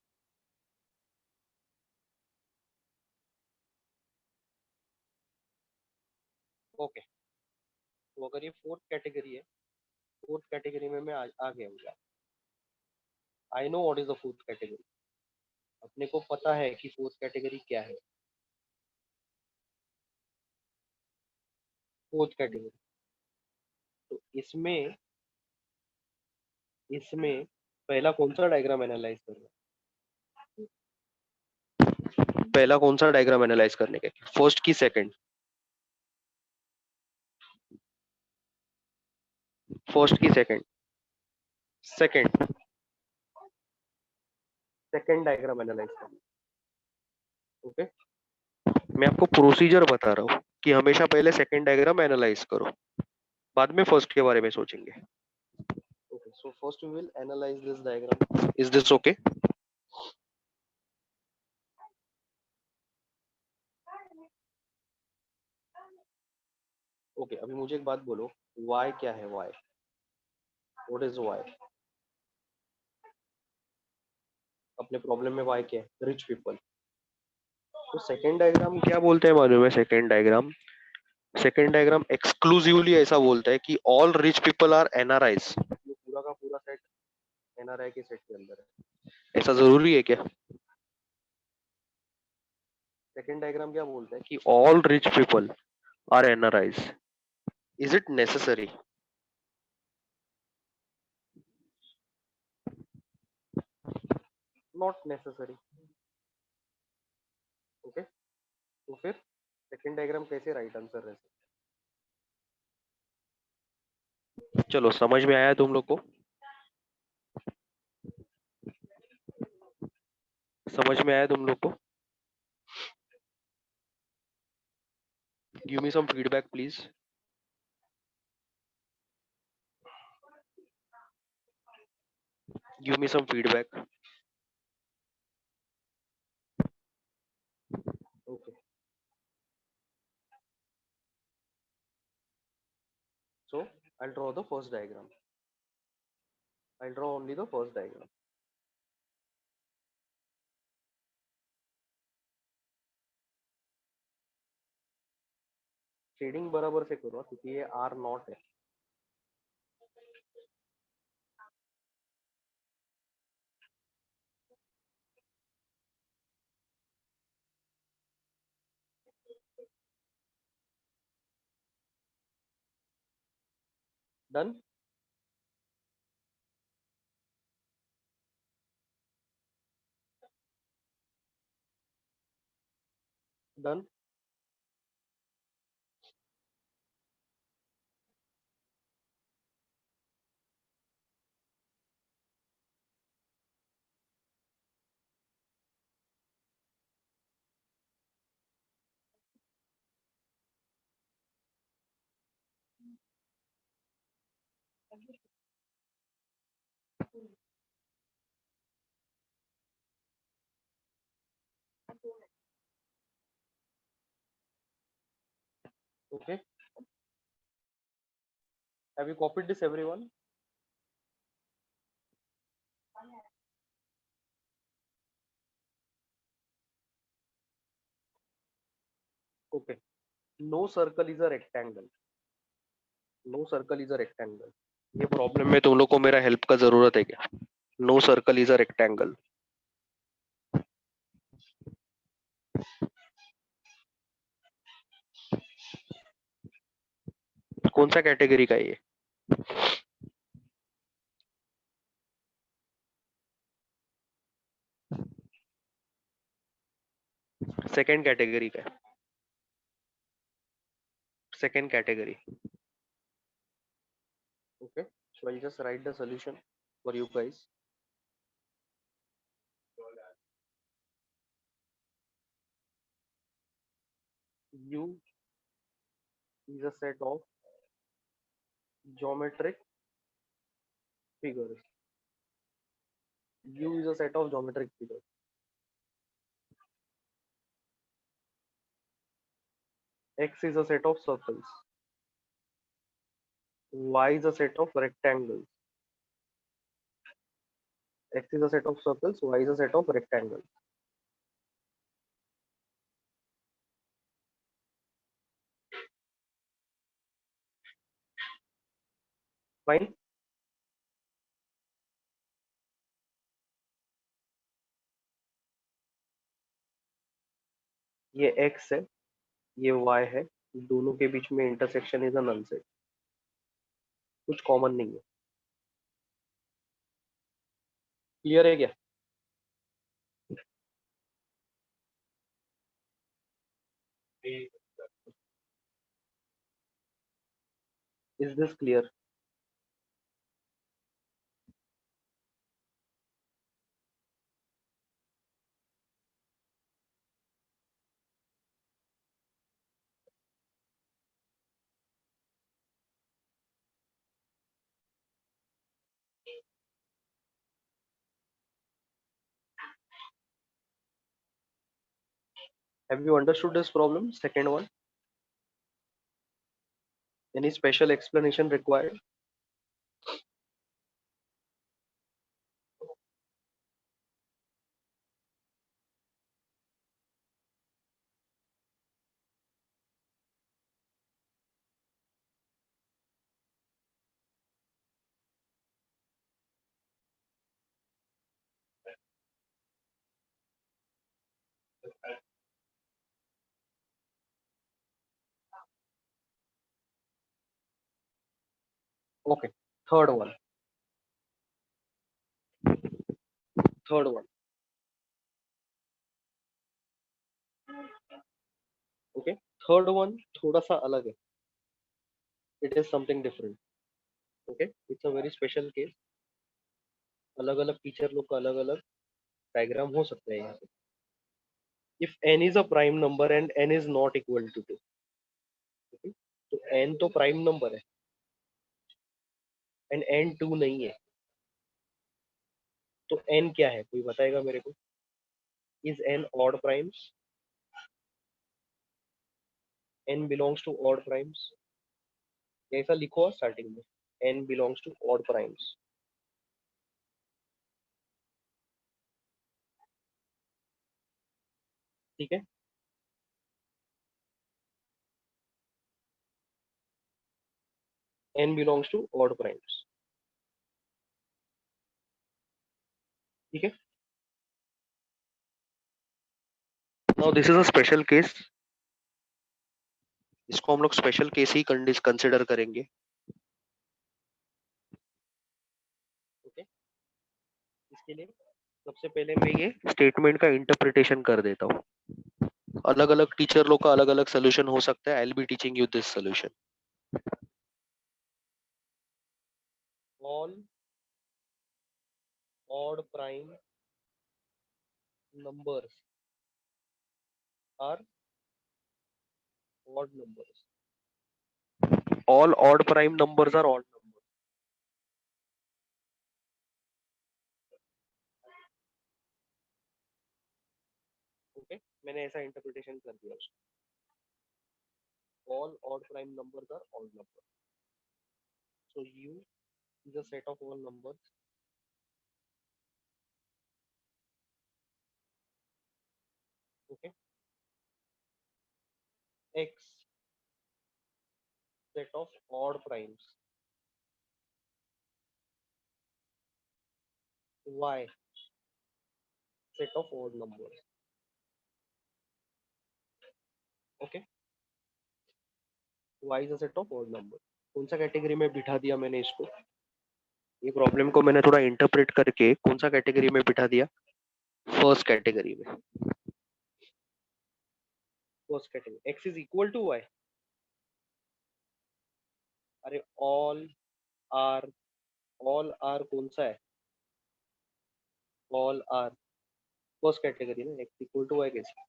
S1: Okay तो अगर ये फोर्थ कैटेगरी है, फोर्थ कैटेगरी में मैं आ गया हूँ. I know what is the fourth category. अपने को पता है कि फोर्थ कैटेगरी क्या है. Fourth category. तो इसमें इसमें पहला कौन सा डायग्राम एनालाइज करना है? पहला कौन सा डायग्राम एनालाइज करने का? फर्स्ट की सेकंड? फर्स्ट की second? Second. Second diagram analyse करना. ओके मैं आपको प्रोसीजर बता रहा हूँ कि हमेशा पहले सेकंड डायग्राम एनालाइज करो, बाद में फर्स्ट के बारे में सोचेंगे. Okay so first we will analyse this diagram. Is this okay? Okay अभी मुझे एक बात बोलो, वाई क्या है? Y, what is Y? अपने प्रॉब्लम में वाई क्या है? Rich people. तो सेकंड डायग्राम क्या बोलते हैं मालूम है? सेकंड डायग्राम एक्सक्लूसिवली ऐसा बोलता है कि all rich people are NRIs. ये पूरा का पूरा सेट एनआरआई के सेट के अंदर है. ऐसा जरूरी है क्या? सेकंड डायग्राम क्या बोलता है कि all rich people are NRIs. Is it necessary? Not necessary. Okay तो फिर सेकंड डायग्राम कैसे राइट आंसर रह सकता है? चलो समझ में आया तुम लोग को? समझ में आया तुम लोग को? Give me some feedback please. Give me some feedback. Okay so I'll draw the first diagram. I'll draw only the first diagram. Shading बराबर से करो क्योंकि ये आर नॉट है. Done. Done. Okay. Have you copied this, everyone? Okay. No circle is a rectangle. No circle is a rectangle. ये problem में तुम लोग को मेरा हेल्प का जरूरत है क्या? No circle is a rectangle. कौन सा कैटेगरी का है ये? सेकंड कैटेगरी का है. Second category. Okay so I'll just write the solution for you guys. U is a set of geometric figures. U is a set of geometric figures. X is a set of circles. Y is a set of rectangles. X is a set of circles. Y is a set of rectangles. Fine. ये X है, ये Y है, दोनों के बीच में intersection is a null set. कुछ common नहीं है. क्लियर है क्या? Is this clear? Have you understood this problem? Second one. Any special explanation required? Okay. Third one. Third one. Okay. Third one थोड़ा सा अलग है. It is something different. Okay. It's a very special case. अलग अलग teacher लोग का अलग अलग डायग्राम हो सकता है यहाँ पे. If n is a prime number and n is not equal to 2. Okay? तो n तो प्राइम नंबर है एंड n 2 नहीं है. तो n क्या है? कोई बताएगा मेरे को? Is n odd primes? n belongs to odd primes. ऐसा लिखो स्टार्टिंग में. n belongs to odd primes. ठीक है. n belongs to odd primes. ठीक है. Now this is a special case. इसको हम लोग स्पेशल केस ही कंसिडर करेंगे. ओके. इसके लिए सबसे पहले मैं ये स्टेटमेंट का इंटरप्रिटेशन कर देता हूँ. अलग अलग टीचर लोग का अलग अलग सोल्यूशन हो सकता है. I will be teaching you this solution. All odd prime numbers are odd numbers. All odd prime numbers are odd numbers. Okay. मैंने ऐसा इंटरप्रिटेशन कर दिया उसको. All odd prime numbers are odd numbers. So U is a set of all numbers. Okay. X set of odd primes. Y set of odd numbers. Okay. Y is a set of odd numbers. कौन सा category में बिठा दिया मैंने इसको? ये problem को मैंने थोड़ा इंटरप्रेट करके कौन सा कैटेगरी में बिठा दिया? फर्स्ट कैटेगरी में. First category. X is equal to Y. अरे आर ऑल आर कौन सा है? ऑल आर फर्स्ट कैटेगरी ना. एक्स इक्वल टू वाई कैसे?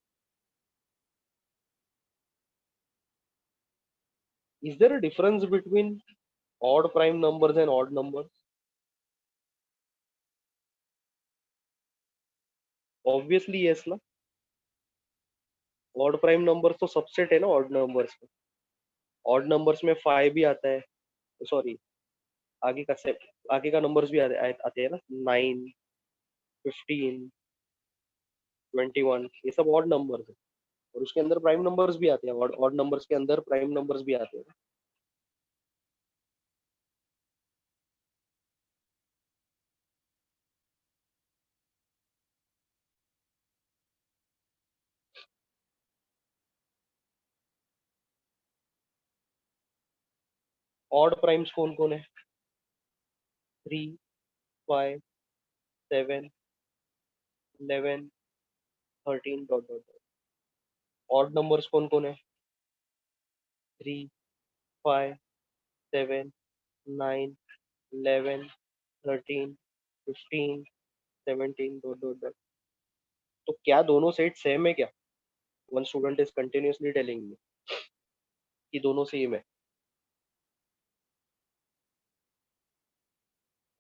S1: Is there a difference between odd prime numbers and odd numbers? Obviously yes ना. Odd prime numbers तो subset है ना odd numbers का. Odd numbers में 5 भी आता है. Sorry, आगे का set, आगे का numbers भी आते हैं ना. 9, 15, 21, ये सब odd numbers है. और उसके अंदर prime numbers भी आते हैं. Odd numbers के अंदर prime numbers भी आते हैं. Odd primes कौन कौन है? 3, 5, 7, 11, 13 dot dot dot. Odd numbers कौन कौन है? 3, 5, 7, 9, 11, 13, 15, 17 डॉट डॉट डॉट. तो क्या दोनों सेट सेम है क्या? One student is continuously telling me कि दोनों सेम है.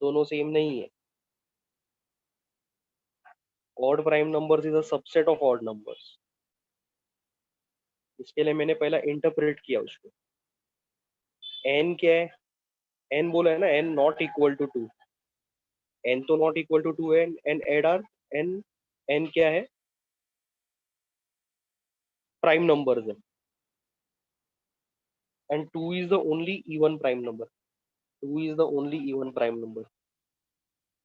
S1: दोनों सेम नहीं है. Odd prime numbers is a subset of odd numbers. इसके लिए मैंने पहला इंटरप्रेट किया उसको. एन क्या है? एन बोला है ना, N not equal to 2. N तो नॉट इक्वल टू 2 है. N add are N. N क्या है? प्राइम नंबर्स है. And 2 is the only even prime number. 2 is the only even prime number.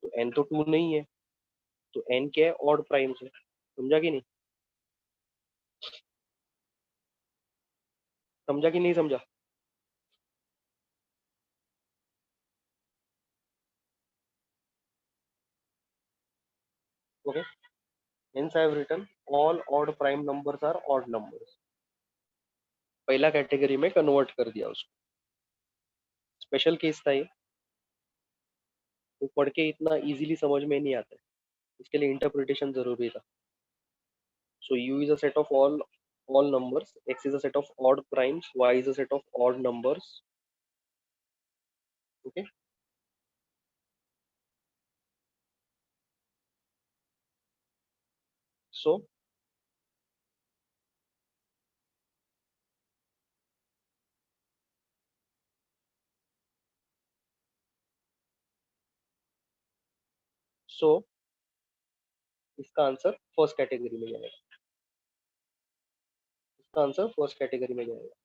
S1: तो एन तो 2 नहीं है. तो एन क्या है? ऑड प्राइम है. समझा कि नहीं? समझा कि नहीं समझा? Okay. Hence I have written all odd prime numbers are odd numbers. पहला कैटेगरी में कन्वर्ट कर दिया उसको. स्पेशल केस था ये. वो पढ़ के इतना इजीली समझ में नहीं आता है. इसके लिए इंटरप्रिटेशन जरूरी था. सो u is a set of all numbers, x is a set of odd primes, y is a set of odd numbers. Okay. So so इसका आंसर फर्स्ट कैटेगरी में जाएगा. इसका आंसर फर्स्ट कैटेगरी में जाएगा.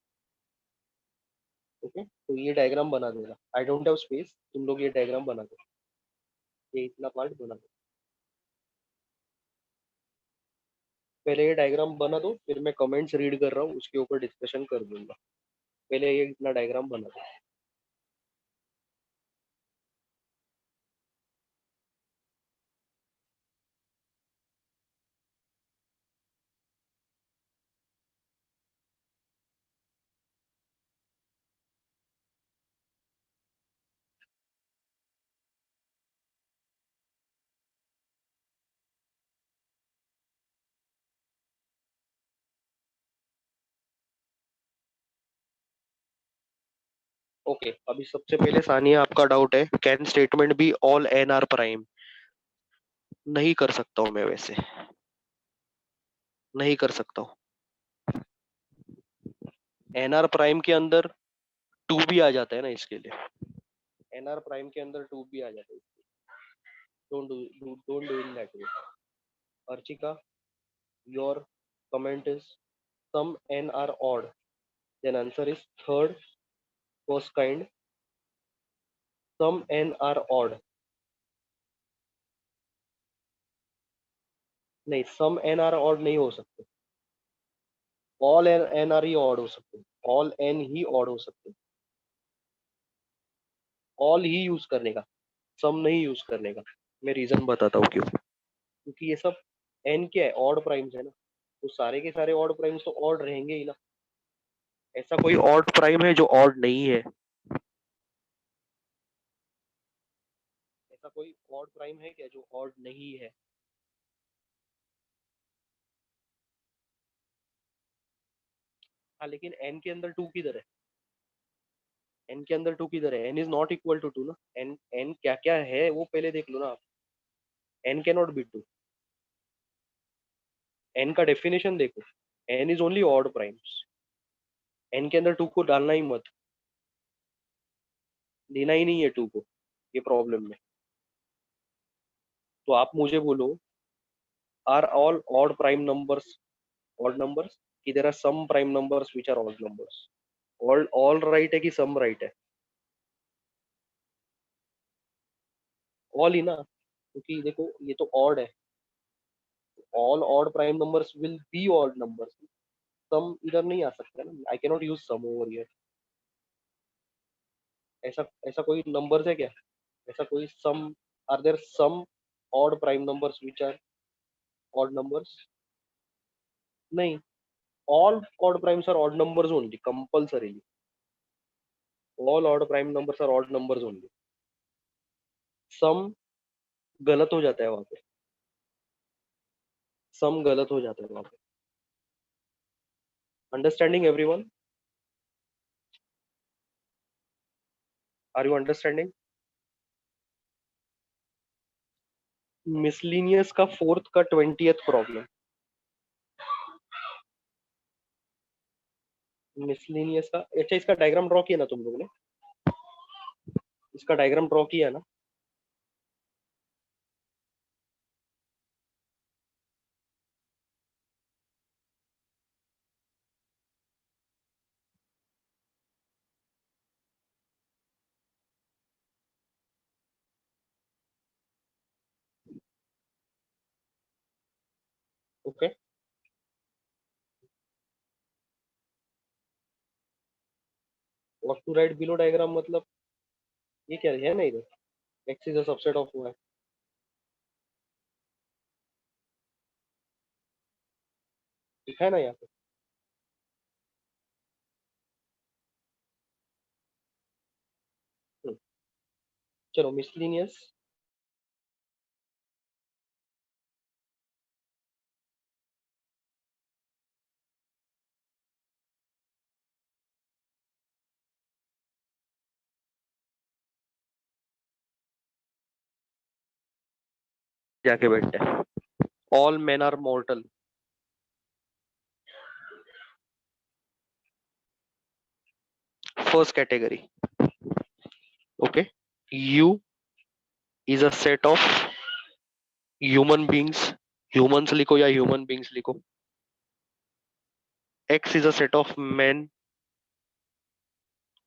S1: Okay. तो ये डायग्राम बना देगा. I don't have space. तुम लोग ये डायग्राम बना दो. ये इतना पार्ट बना दो. पहले ये डायग्राम बना दो, फिर मैं कमेंट्स रीड कर रहा हूँ, उसके ऊपर डिस्कशन कर दूंगा. पहले ये इतना डायग्राम बना दो. ओके. अभी सबसे पहले सानिया, आपका डाउट है can statement be all N are prime. नहीं कर सकता हूँ मैं वैसे. नहीं कर सकता हूँ. एन आर प्राइम के अंदर टू भी आ जाता है ना, इसके लिए. एन आर प्राइम के अंदर टू भी आ जाता है. Don't do in that way. Archika, your comment is some n are odd, then answer is third first kind. Some n are odd. नहीं, some n are odd नहीं हो सकते. all n are he odd हो सकते. all n ही odd हो सकते. all ही use करने का, some नहीं यूज करने का. मैं रीजन बताता हूँ क्यों. क्योंकि ये सब n क्या है? ऑड प्राइम्स है ना. तो सारे के सारे ऑड प्राइम्स तो ऑड रहेंगे ही ना. ऐसा कोई ऑड प्राइम है जो ऑड नहीं है? ऐसा कोई ऑड प्राइम है क्या जो ऑड नहीं है? हाँ, लेकिन n के अंदर टू किधर है? एन के अंदर टू किधर है? N is not equal to two ना। एन एन क्या क्या है वो पहले देख लो ना आप। N can not be two. N का डेफिनेशन देखो। N is only odd primes. N के अंदर टू को डालना ही मत, देना ही नहीं है टू को ये प्रॉब्लम में। तो आप मुझे बोलो, are all odd prime numbers odd numbers, कि there are some prime numbers which are odd numbers? All right है कि सम राइट है? ऑल ही ना, क्योंकि देखो ये तो ऑड है। All odd prime numbers will be odd numbers. Some इधर नहीं आ सकता ना, I can not use some over here. ऐसा ऐसा कोई नंबर्स है क्या? ऐसा कोई some, are there some odd prime numbers which are odd numbers? नहीं, all odd primes are odd numbers only compulsorily. All odd prime numbers are odd numbers only. सम गलत हो जाता है वहां पे, सम गलत हो जाता है वहां पे। Understanding everyone? Are you understanding? Miscellaneous का फोर्थ का 20th प्रॉब्लम। मिसलिनियस का, अच्छा इसका डायग्राम ड्रॉ किया ना तुम लोगों ने? इसका डायग्राम ड्रॉ किया ना? Okay, what to write below diagram मतलब ये क्या है ना इधर? X is a subset of Y. लिखा है ना यहाँ पे? हम्म, चलो मिसलिनियस। जाके बैठते हैं। All men are mortal. First category. Okay, U is a set of human beings. Humans लिखो या ह्यूमन बींग्स लिखो। X is a set of men।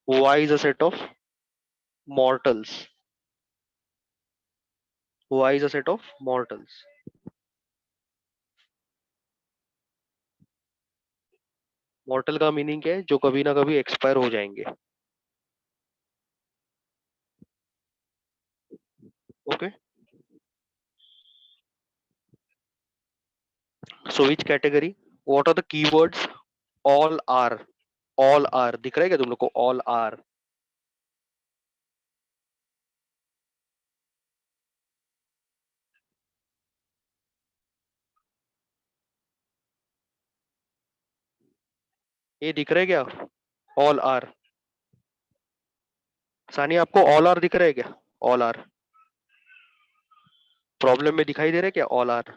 S1: Y is a set of mortals। Y is a set of mortals। Mortal का meaning क्या है? जो कभी ना कभी एक्सपायर हो जाएंगे। Okay, so which category? What are the keywords? All are. All are दिख रहा है क्या तुम लोग को? All are. ये दिख रहा है क्या? All are. सानी आपको ऑल आर दिख रहा है क्या? ऑल आर प्रॉब्लम में दिखाई दे रहा है क्या? All are.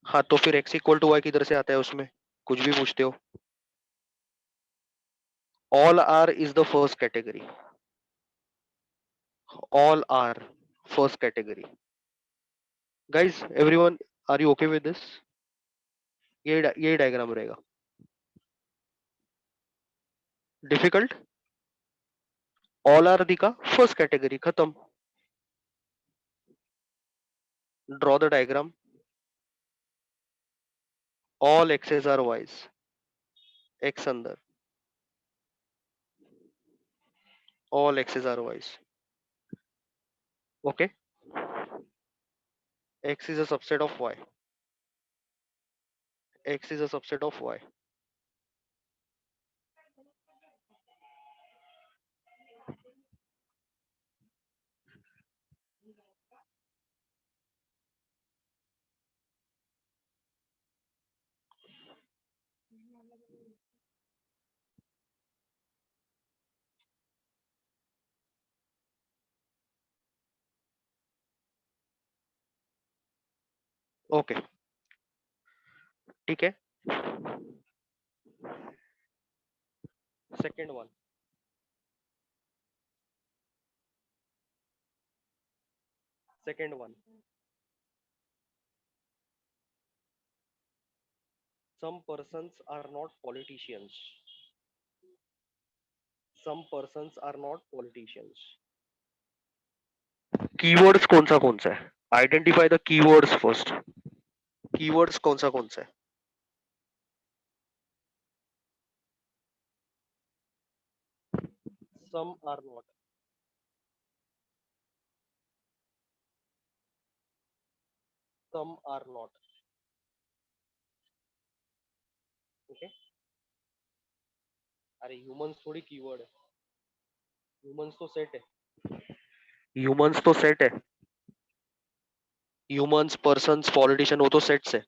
S1: हाँ तो फिर एक्स इक्वल टू वाई किधर से आता है उसमें? कुछ भी पूछते हो। All are is the first category. All are first category. Guys everyone, are you okay with this? ये डायग्राम रहेगा। डिफिकल्ट? ऑल आर दिखा, फर्स्ट कैटेगरी खत्म। Draw the diagram. All X's are wise. X अंदर, all X's are wise. Okay, X is a subset of Y. X is a subset of Y. Okay, ठीक है। Second one, second one, some persons are not politicians, some persons are not politicians. Keywords कौन सा है? Identify the keywords first. Keywords कौन सा है? some are not, some are not, okay. अरे humans थोड़ी कीवर्ड है, ह्यूमंस तो सेट है, ह्यूमंस तो सेट है, ह्यूमंस पर्सन्स पॉलिटिशियन वो तो सेट्स है।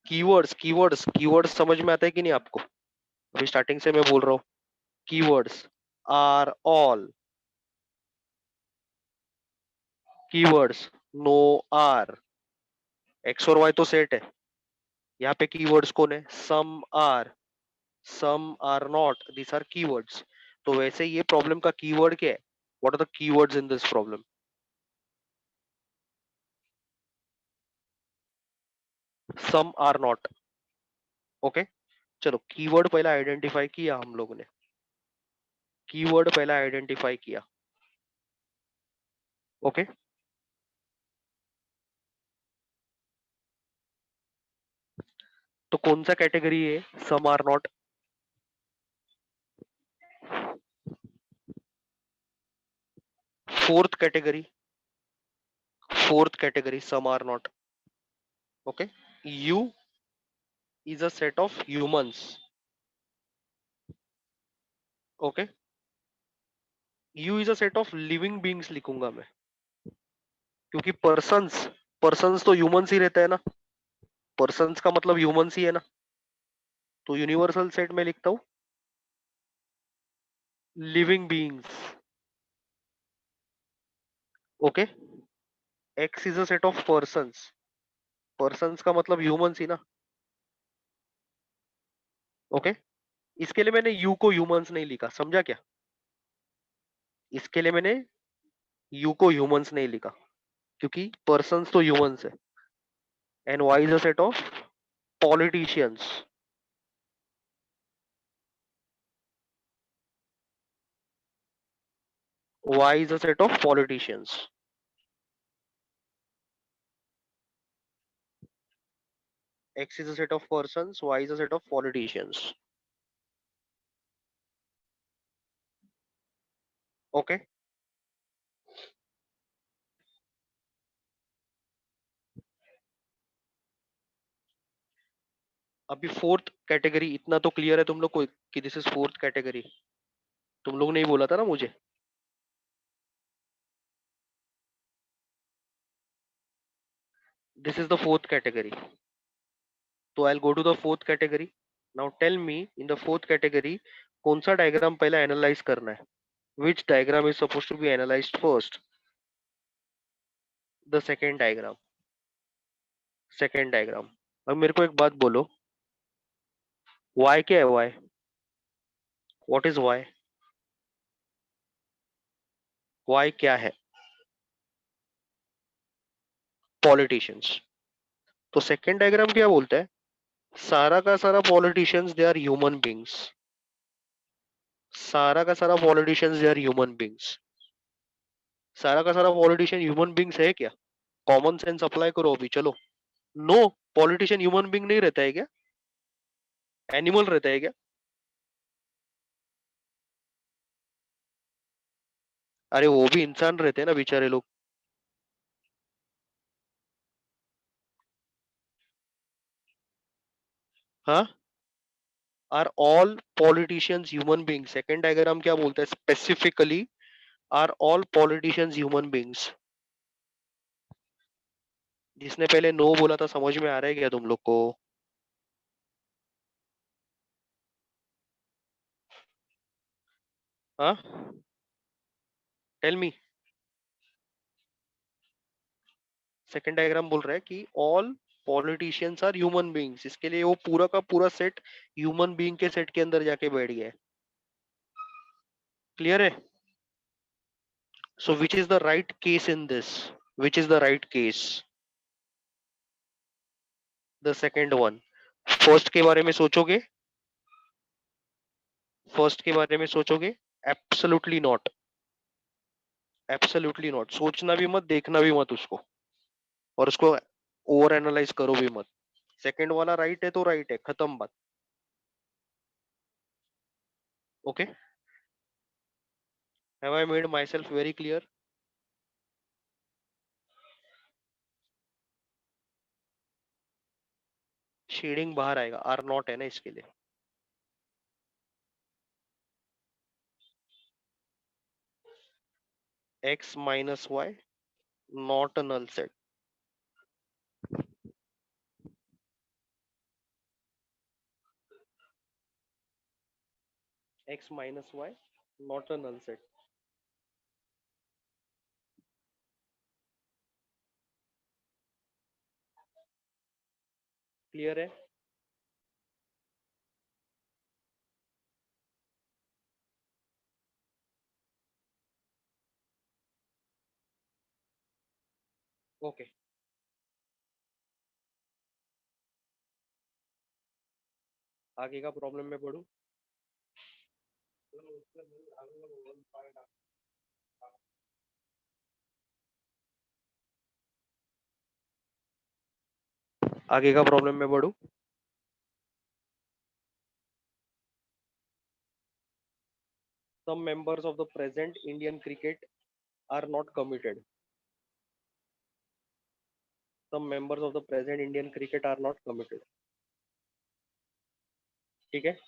S1: कीवर्ड्स कीवर्ड्स कीवर्ड्स समझ में आता है कि नहीं आपको? अभी स्टार्टिंग से मैं बोल रहा हूँ, keywords are all, keywords no are, X और वाई तो सेट है। यहाँ पे कीवर्ड्स कौन है? Some are not, this are keywords. तो वैसे ये प्रॉब्लम का कीवर्ड क्या है? What are the keywords in this problem? Some are not, okay. चलो कीवर्ड पहला आइडेंटिफाई किया हम लोगों ने, कीवर्ड पहला आइडेंटिफाई किया, ओके। तो कौन सा कैटेगरी है some are not? Fourth category, fourth category some are not, okay. U is a set of humans, okay. U is a set of living beings लिखूंगा मैं, क्योंकि पर्सन्स, पर्सन्स तो ह्यूमंस ही रहता है ना, पर्सन्स का मतलब ह्यूमंस ही है ना। तो यूनिवर्सल सेट में लिखता हूं living beings, okay. X is a set of persons, persons का मतलब ह्यूमंस ही ना, ओके। इसके लिए मैंने यू को ह्यूमंस नहीं लिखा, समझा क्या? इसके लिए मैंने यू को ह्यूमंस नहीं लिखा, क्योंकि पर्सन्स तो ह्यूमंस है। And Y is a set of politicians, Y is a set of politicians, X is a set of persons, Y is a set of politicians, okay. अभी फोर्थ कैटेगरी इतना तो clear है तुम लोग को कि दिस इज फोर्थ कैटेगरी? तुम लोग ने ही बोला था ना मुझे। This is the fourth category, तो I will go to the fourth category. Now tell me in the fourth category कौन सा डायग्राम पहले एनालाइज करना है? Which diagram is suppose to be analysed first? The second diagram, second diagram. अब मेरे को एक बात बोलो, वाई क्या है? Y, what is Y? Y क्या है? पॉलिटिशियंस। तो सेकेंड डायग्राम क्या बोलता है? सारा का सारा politicians they are human beings, सारा का सारा politicians they are human beings. सारा का सारा पॉलिटिशियन ह्यूमन बींग्स है क्या? कॉमन सेंस अप्लाई करो अभी, चलो। नो, पॉलिटिशियन ह्यूमन बींग नहीं रहता है क्या? एनिमल रहता है क्या? अरे वो भी इंसान रहते हैं ना बेचारे लोग। हाँ, are all politicians human being? Second diagram क्या बोलता है specifically? Are all politicians human beings? जिसने पहले नो बोला था समझ में आ रहा है क्या तुम लोग को? हाँ, टेल मी। सेकंड डायग्राम बोल रहा है कि all politicians are human beings, इसके लिए वो पूरा का पूरा सेट ह्यूमन बीइंग के सेट के अंदर जाके बैठ गया है। क्लियर है? So which is the right case in this? Which is the right case? The second one. First के बारे में सोचोगे? फर्स्ट के बारे में सोचोगे? Absolutely not, absolutely not. सोचना भी मत, देखना भी मत उसको, और उसको ओवर एनालाइज करो भी मत। सेकंड वाला राइट है तो राइट है, खत्म बात। Okay, have I made myself very clear? Shading बाहर आएगा, आर नॉट है ना इसके लिए। X minus Y not a null set. X minus Y not a null set. Clear है? ओके, आगे का प्रॉब्लम में पढ़ू? आगे का प्रॉब्लम में पढ़ू? Some members of the present Indian cricket are not committed. Some members of the present Indian cricket are not committed. ठीक है?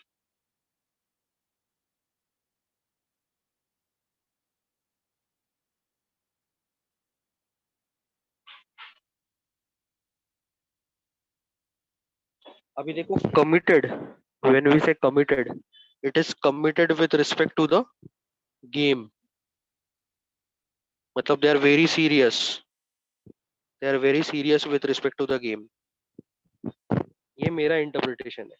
S1: अभी देखो, committed, when we say committed, it is committed with respect to the game. मतलब they are very serious, they are very serious with respect to the game. ये मेरा interpretation है।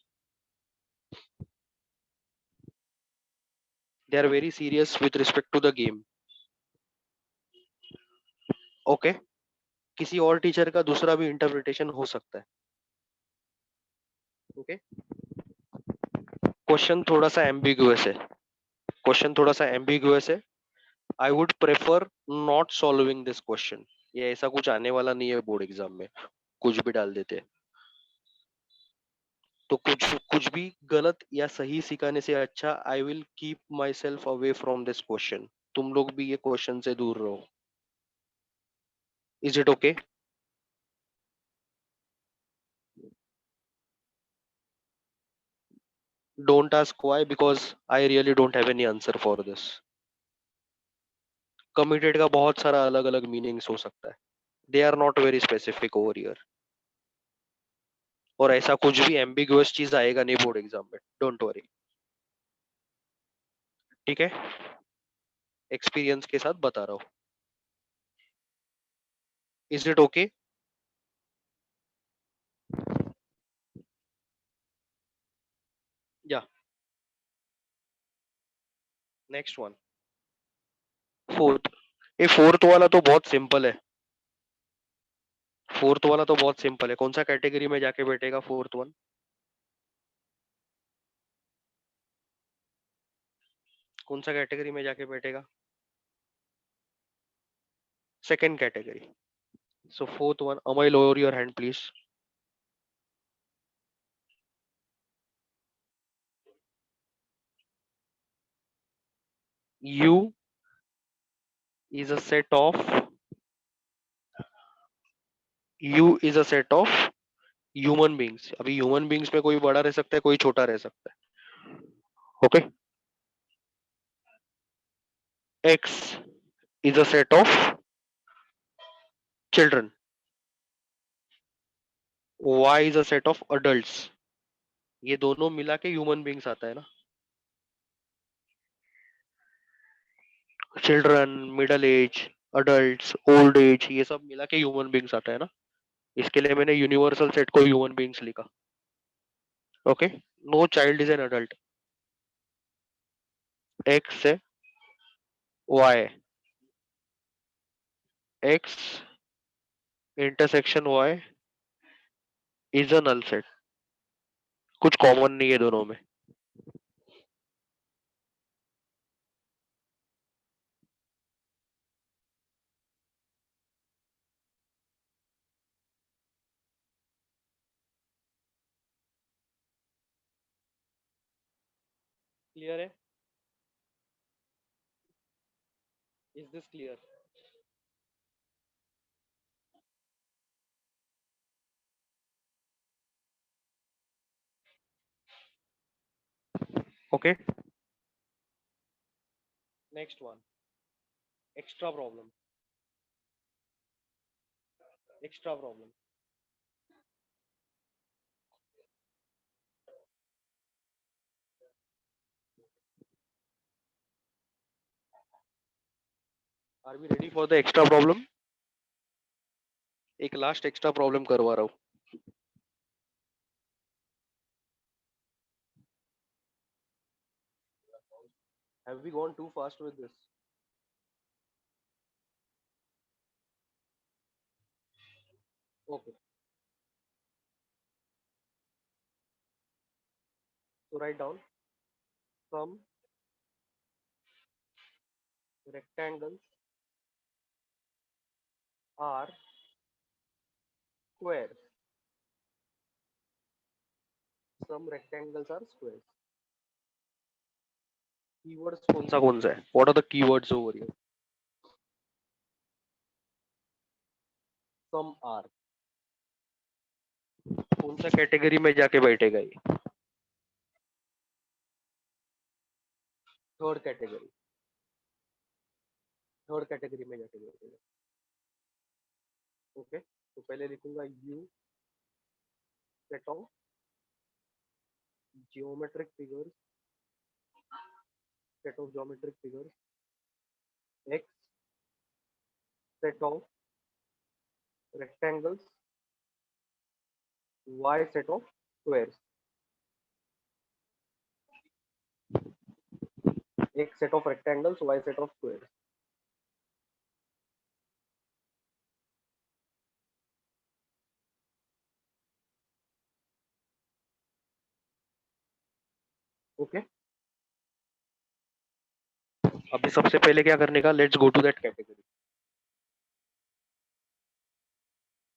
S1: They are very serious with respect to the game. Okay, किसी और teacher का दूसरा भी interpretation हो सकता है। ओके, क्वेश्चन थोड़ा सा एम्बिगुअस है, क्वेश्चन थोड़ा सा एम्बिगुअस है। I would prefer not solving this question. ये ऐसा कुछ आने वाला नहीं है बोर्ड एग्जाम में, कुछ भी डाल देते हैं। तो कुछ कुछ भी गलत या सही सिखाने से अच्छा I will keep myself away from this question. तुम लोग भी ये क्वेश्चन से दूर रहो। Is it okay? Don't ask why, because I really don't have any answer for this. Committed का बहुत सारा अलग अलग मीनिंग्स हो सकता है, they are not very specific over here. और ऐसा कुछ भी एम्बिगुअस चीज आएगा नहीं बोर्ड एग्जाम में, डोंट वरी। ठीक है, एक्सपीरियंस के साथ बता रहा हूँ। Is it okay? या नेक्स्ट वन, फोर्थ। ये फोर्थ वाला तो बहुत सिंपल है, फोर्थ वाला तो बहुत सिंपल है। कौन सा कैटेगरी में जाके बैठेगा फोर्थ वन? कौन सा कैटेगरी में जाके बैठेगा? Second category. So fourth one, Amay lower your hand please. You is a set of, you is a set of human beings. अभी ह्यूमन बींग्स में कोई बड़ा रह सकता है, कोई छोटा रह सकता है। Okay, X is a set of children, Y is a set of adult. ये दोनों मिला के ह्यूमन बींग्स आता है ना। Children, middle age, adult, old age, ये सब मिला के ह्यूमन बींग्स आता है ना। इसके लिए मैंने यूनिवर्सल सेट को ह्यूमन बीइंग्स लिखा. Okay, no child is an adult. X से Y, X intersection Y is a null set. कुछ कॉमन नहीं है दोनों में. क्लियर है? Is this clear? Okay, next one. Extra problem. Extra problem. Are we ready for the extra problem? एक last extra problem करवा रहा हूँ. Have we gone too fast with this? Okay. So write down some rectangles are squares. Some rectangles are squares. Keywords कौन सा है? What are the keywords over here? Some are. कौन सा category में जाके बैठेगा ये? Third category. थर्ड कैटेगरी में जाके बैठेगा. ओके, तो पहले लिखूंगा you set of geometric figures. Set of geometric figures. X set of rectangles. Y set of squares. एक set of rectangles, Y set of squares. Okay, अभी सबसे पहले क्या करने का? Let's go to that category.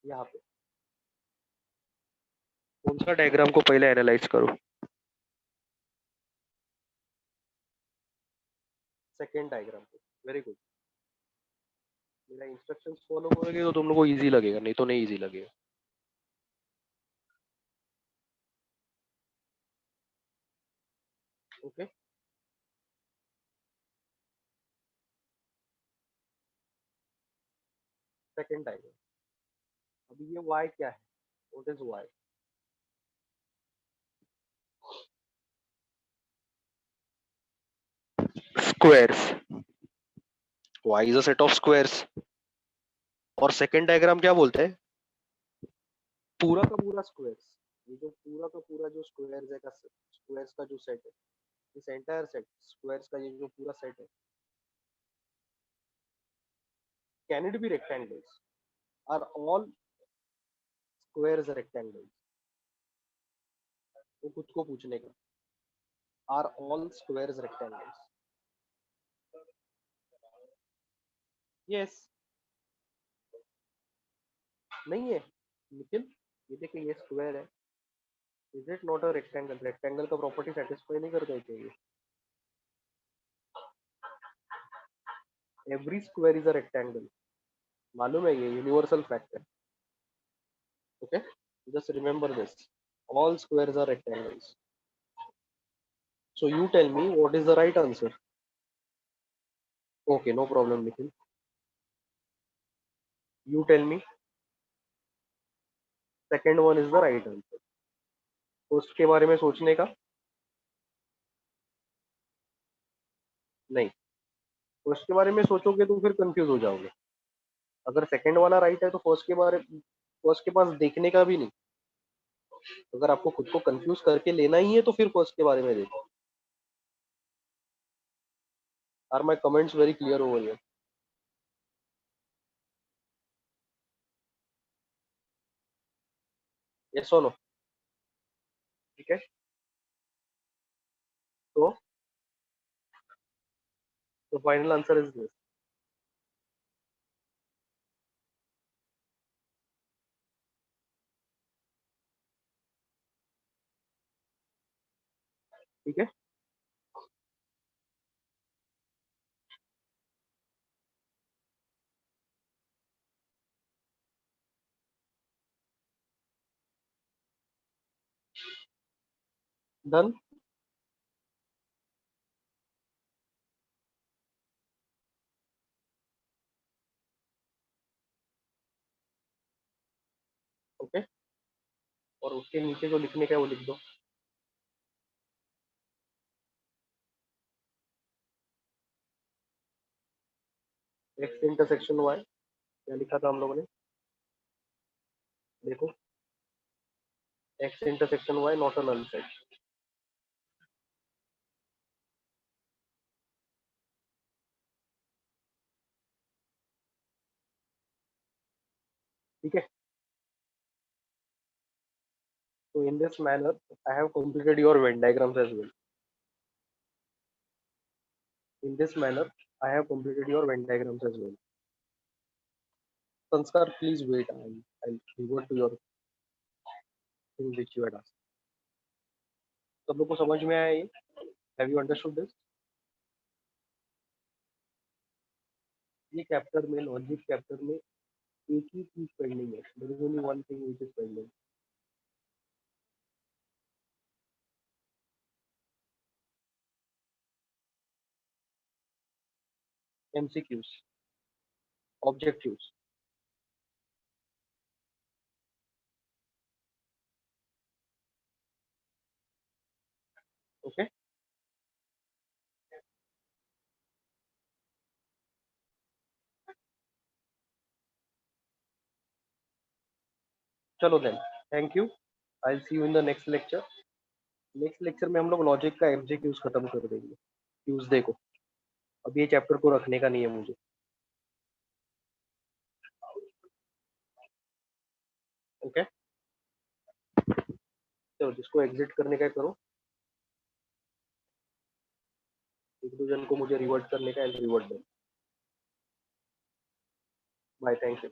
S1: यहाँ पे कौन सा डायग्राम को पहले एनालाइज करो? सेकेंड डायग्राम को. Very good. मेरा इंस्ट्रक्शंस फॉलो करोगे तो तुम लोग को इजी लगेगा, नहीं तो नहीं इजी लगेगा. Okay, second diagram. अभी ये y क्या है? What is y? Squares. y is a set of squares. और सेकेंड डायग्राम क्या बोलते हैं? पूरा का पूरा स्क्वायर्स. ये जो पूरा का पूरा जो स्क्वायर्स है का स्क्वायर्स का जो सेट है, दिस एंटायर सेट स्क्वायर्स का ये जो पूरा सेट है, can it be rectangles? Are all squares rectangles? तो खुद को पूछने का. Are all squares rectangles? Yes. नहीं है निखिल, ये देखिए ये स्क्वायर है. Is it not a rectangle? Rectangle का प्रॉपर्टी सेटिस्फाई नहीं करता है क्या ये? Every square is a rectangle. मालूम है, ये यूनिवर्सल फैक्ट है. Okay, just remember this. All squares are rectangles. So you tell me what is the right answer. Okay, no problem, Nikhil. You tell me second one is the right answer. First के बारे में सोचने का नहीं. First के बारे में सोचोगे तो फिर कंफ्यूज हो जाओगे. अगर सेकंड वाला राइट है तो फर्स्ट के बारे फर्स्ट के पास देखने का भी नहीं। अगर आपको खुद को कंफ्यूज करके लेना ही है तो फिर फर्स्ट के बारे में देखो। Are my comments very clear over here? Yes और नो? ठीक है, तो फाइनल आंसर इज दिस। ठीक है, डन। ओके, और उसके नीचे जो लिखने का है वो लिख दो। एक्स इंटरसेक्शन वाई, क्या लिखा था हम लोगों ने? देखो, X intersection Y not a null set. ठीक है, तो in this manner I have completed your Venn diagrams as well. In this manner, I have completed your Venn diagrams as well. Sanskar, please wait. I'll revert to your thing which you had asked. सब लोग को समझ में आया ये? Have you understood this? ये chapter में, logic chapter में एक ही चीज पेंडिंग है। There is only one thing which is pending. MCQs, objectives. Okay? चलो then. Thank you. I'll see you in the next lecture. Next lecture में हम लोग लॉजिक का MCQs खत्म कर देंगे ट्यूसडे को। अब ये चैप्टर को रखने का नहीं है मुझे। ओके, तो जिसको एग्जिट करने का है करो। एक दो जन को मुझे रिवर्ट करने का है, रिवर्ट दो। Bye, thank you.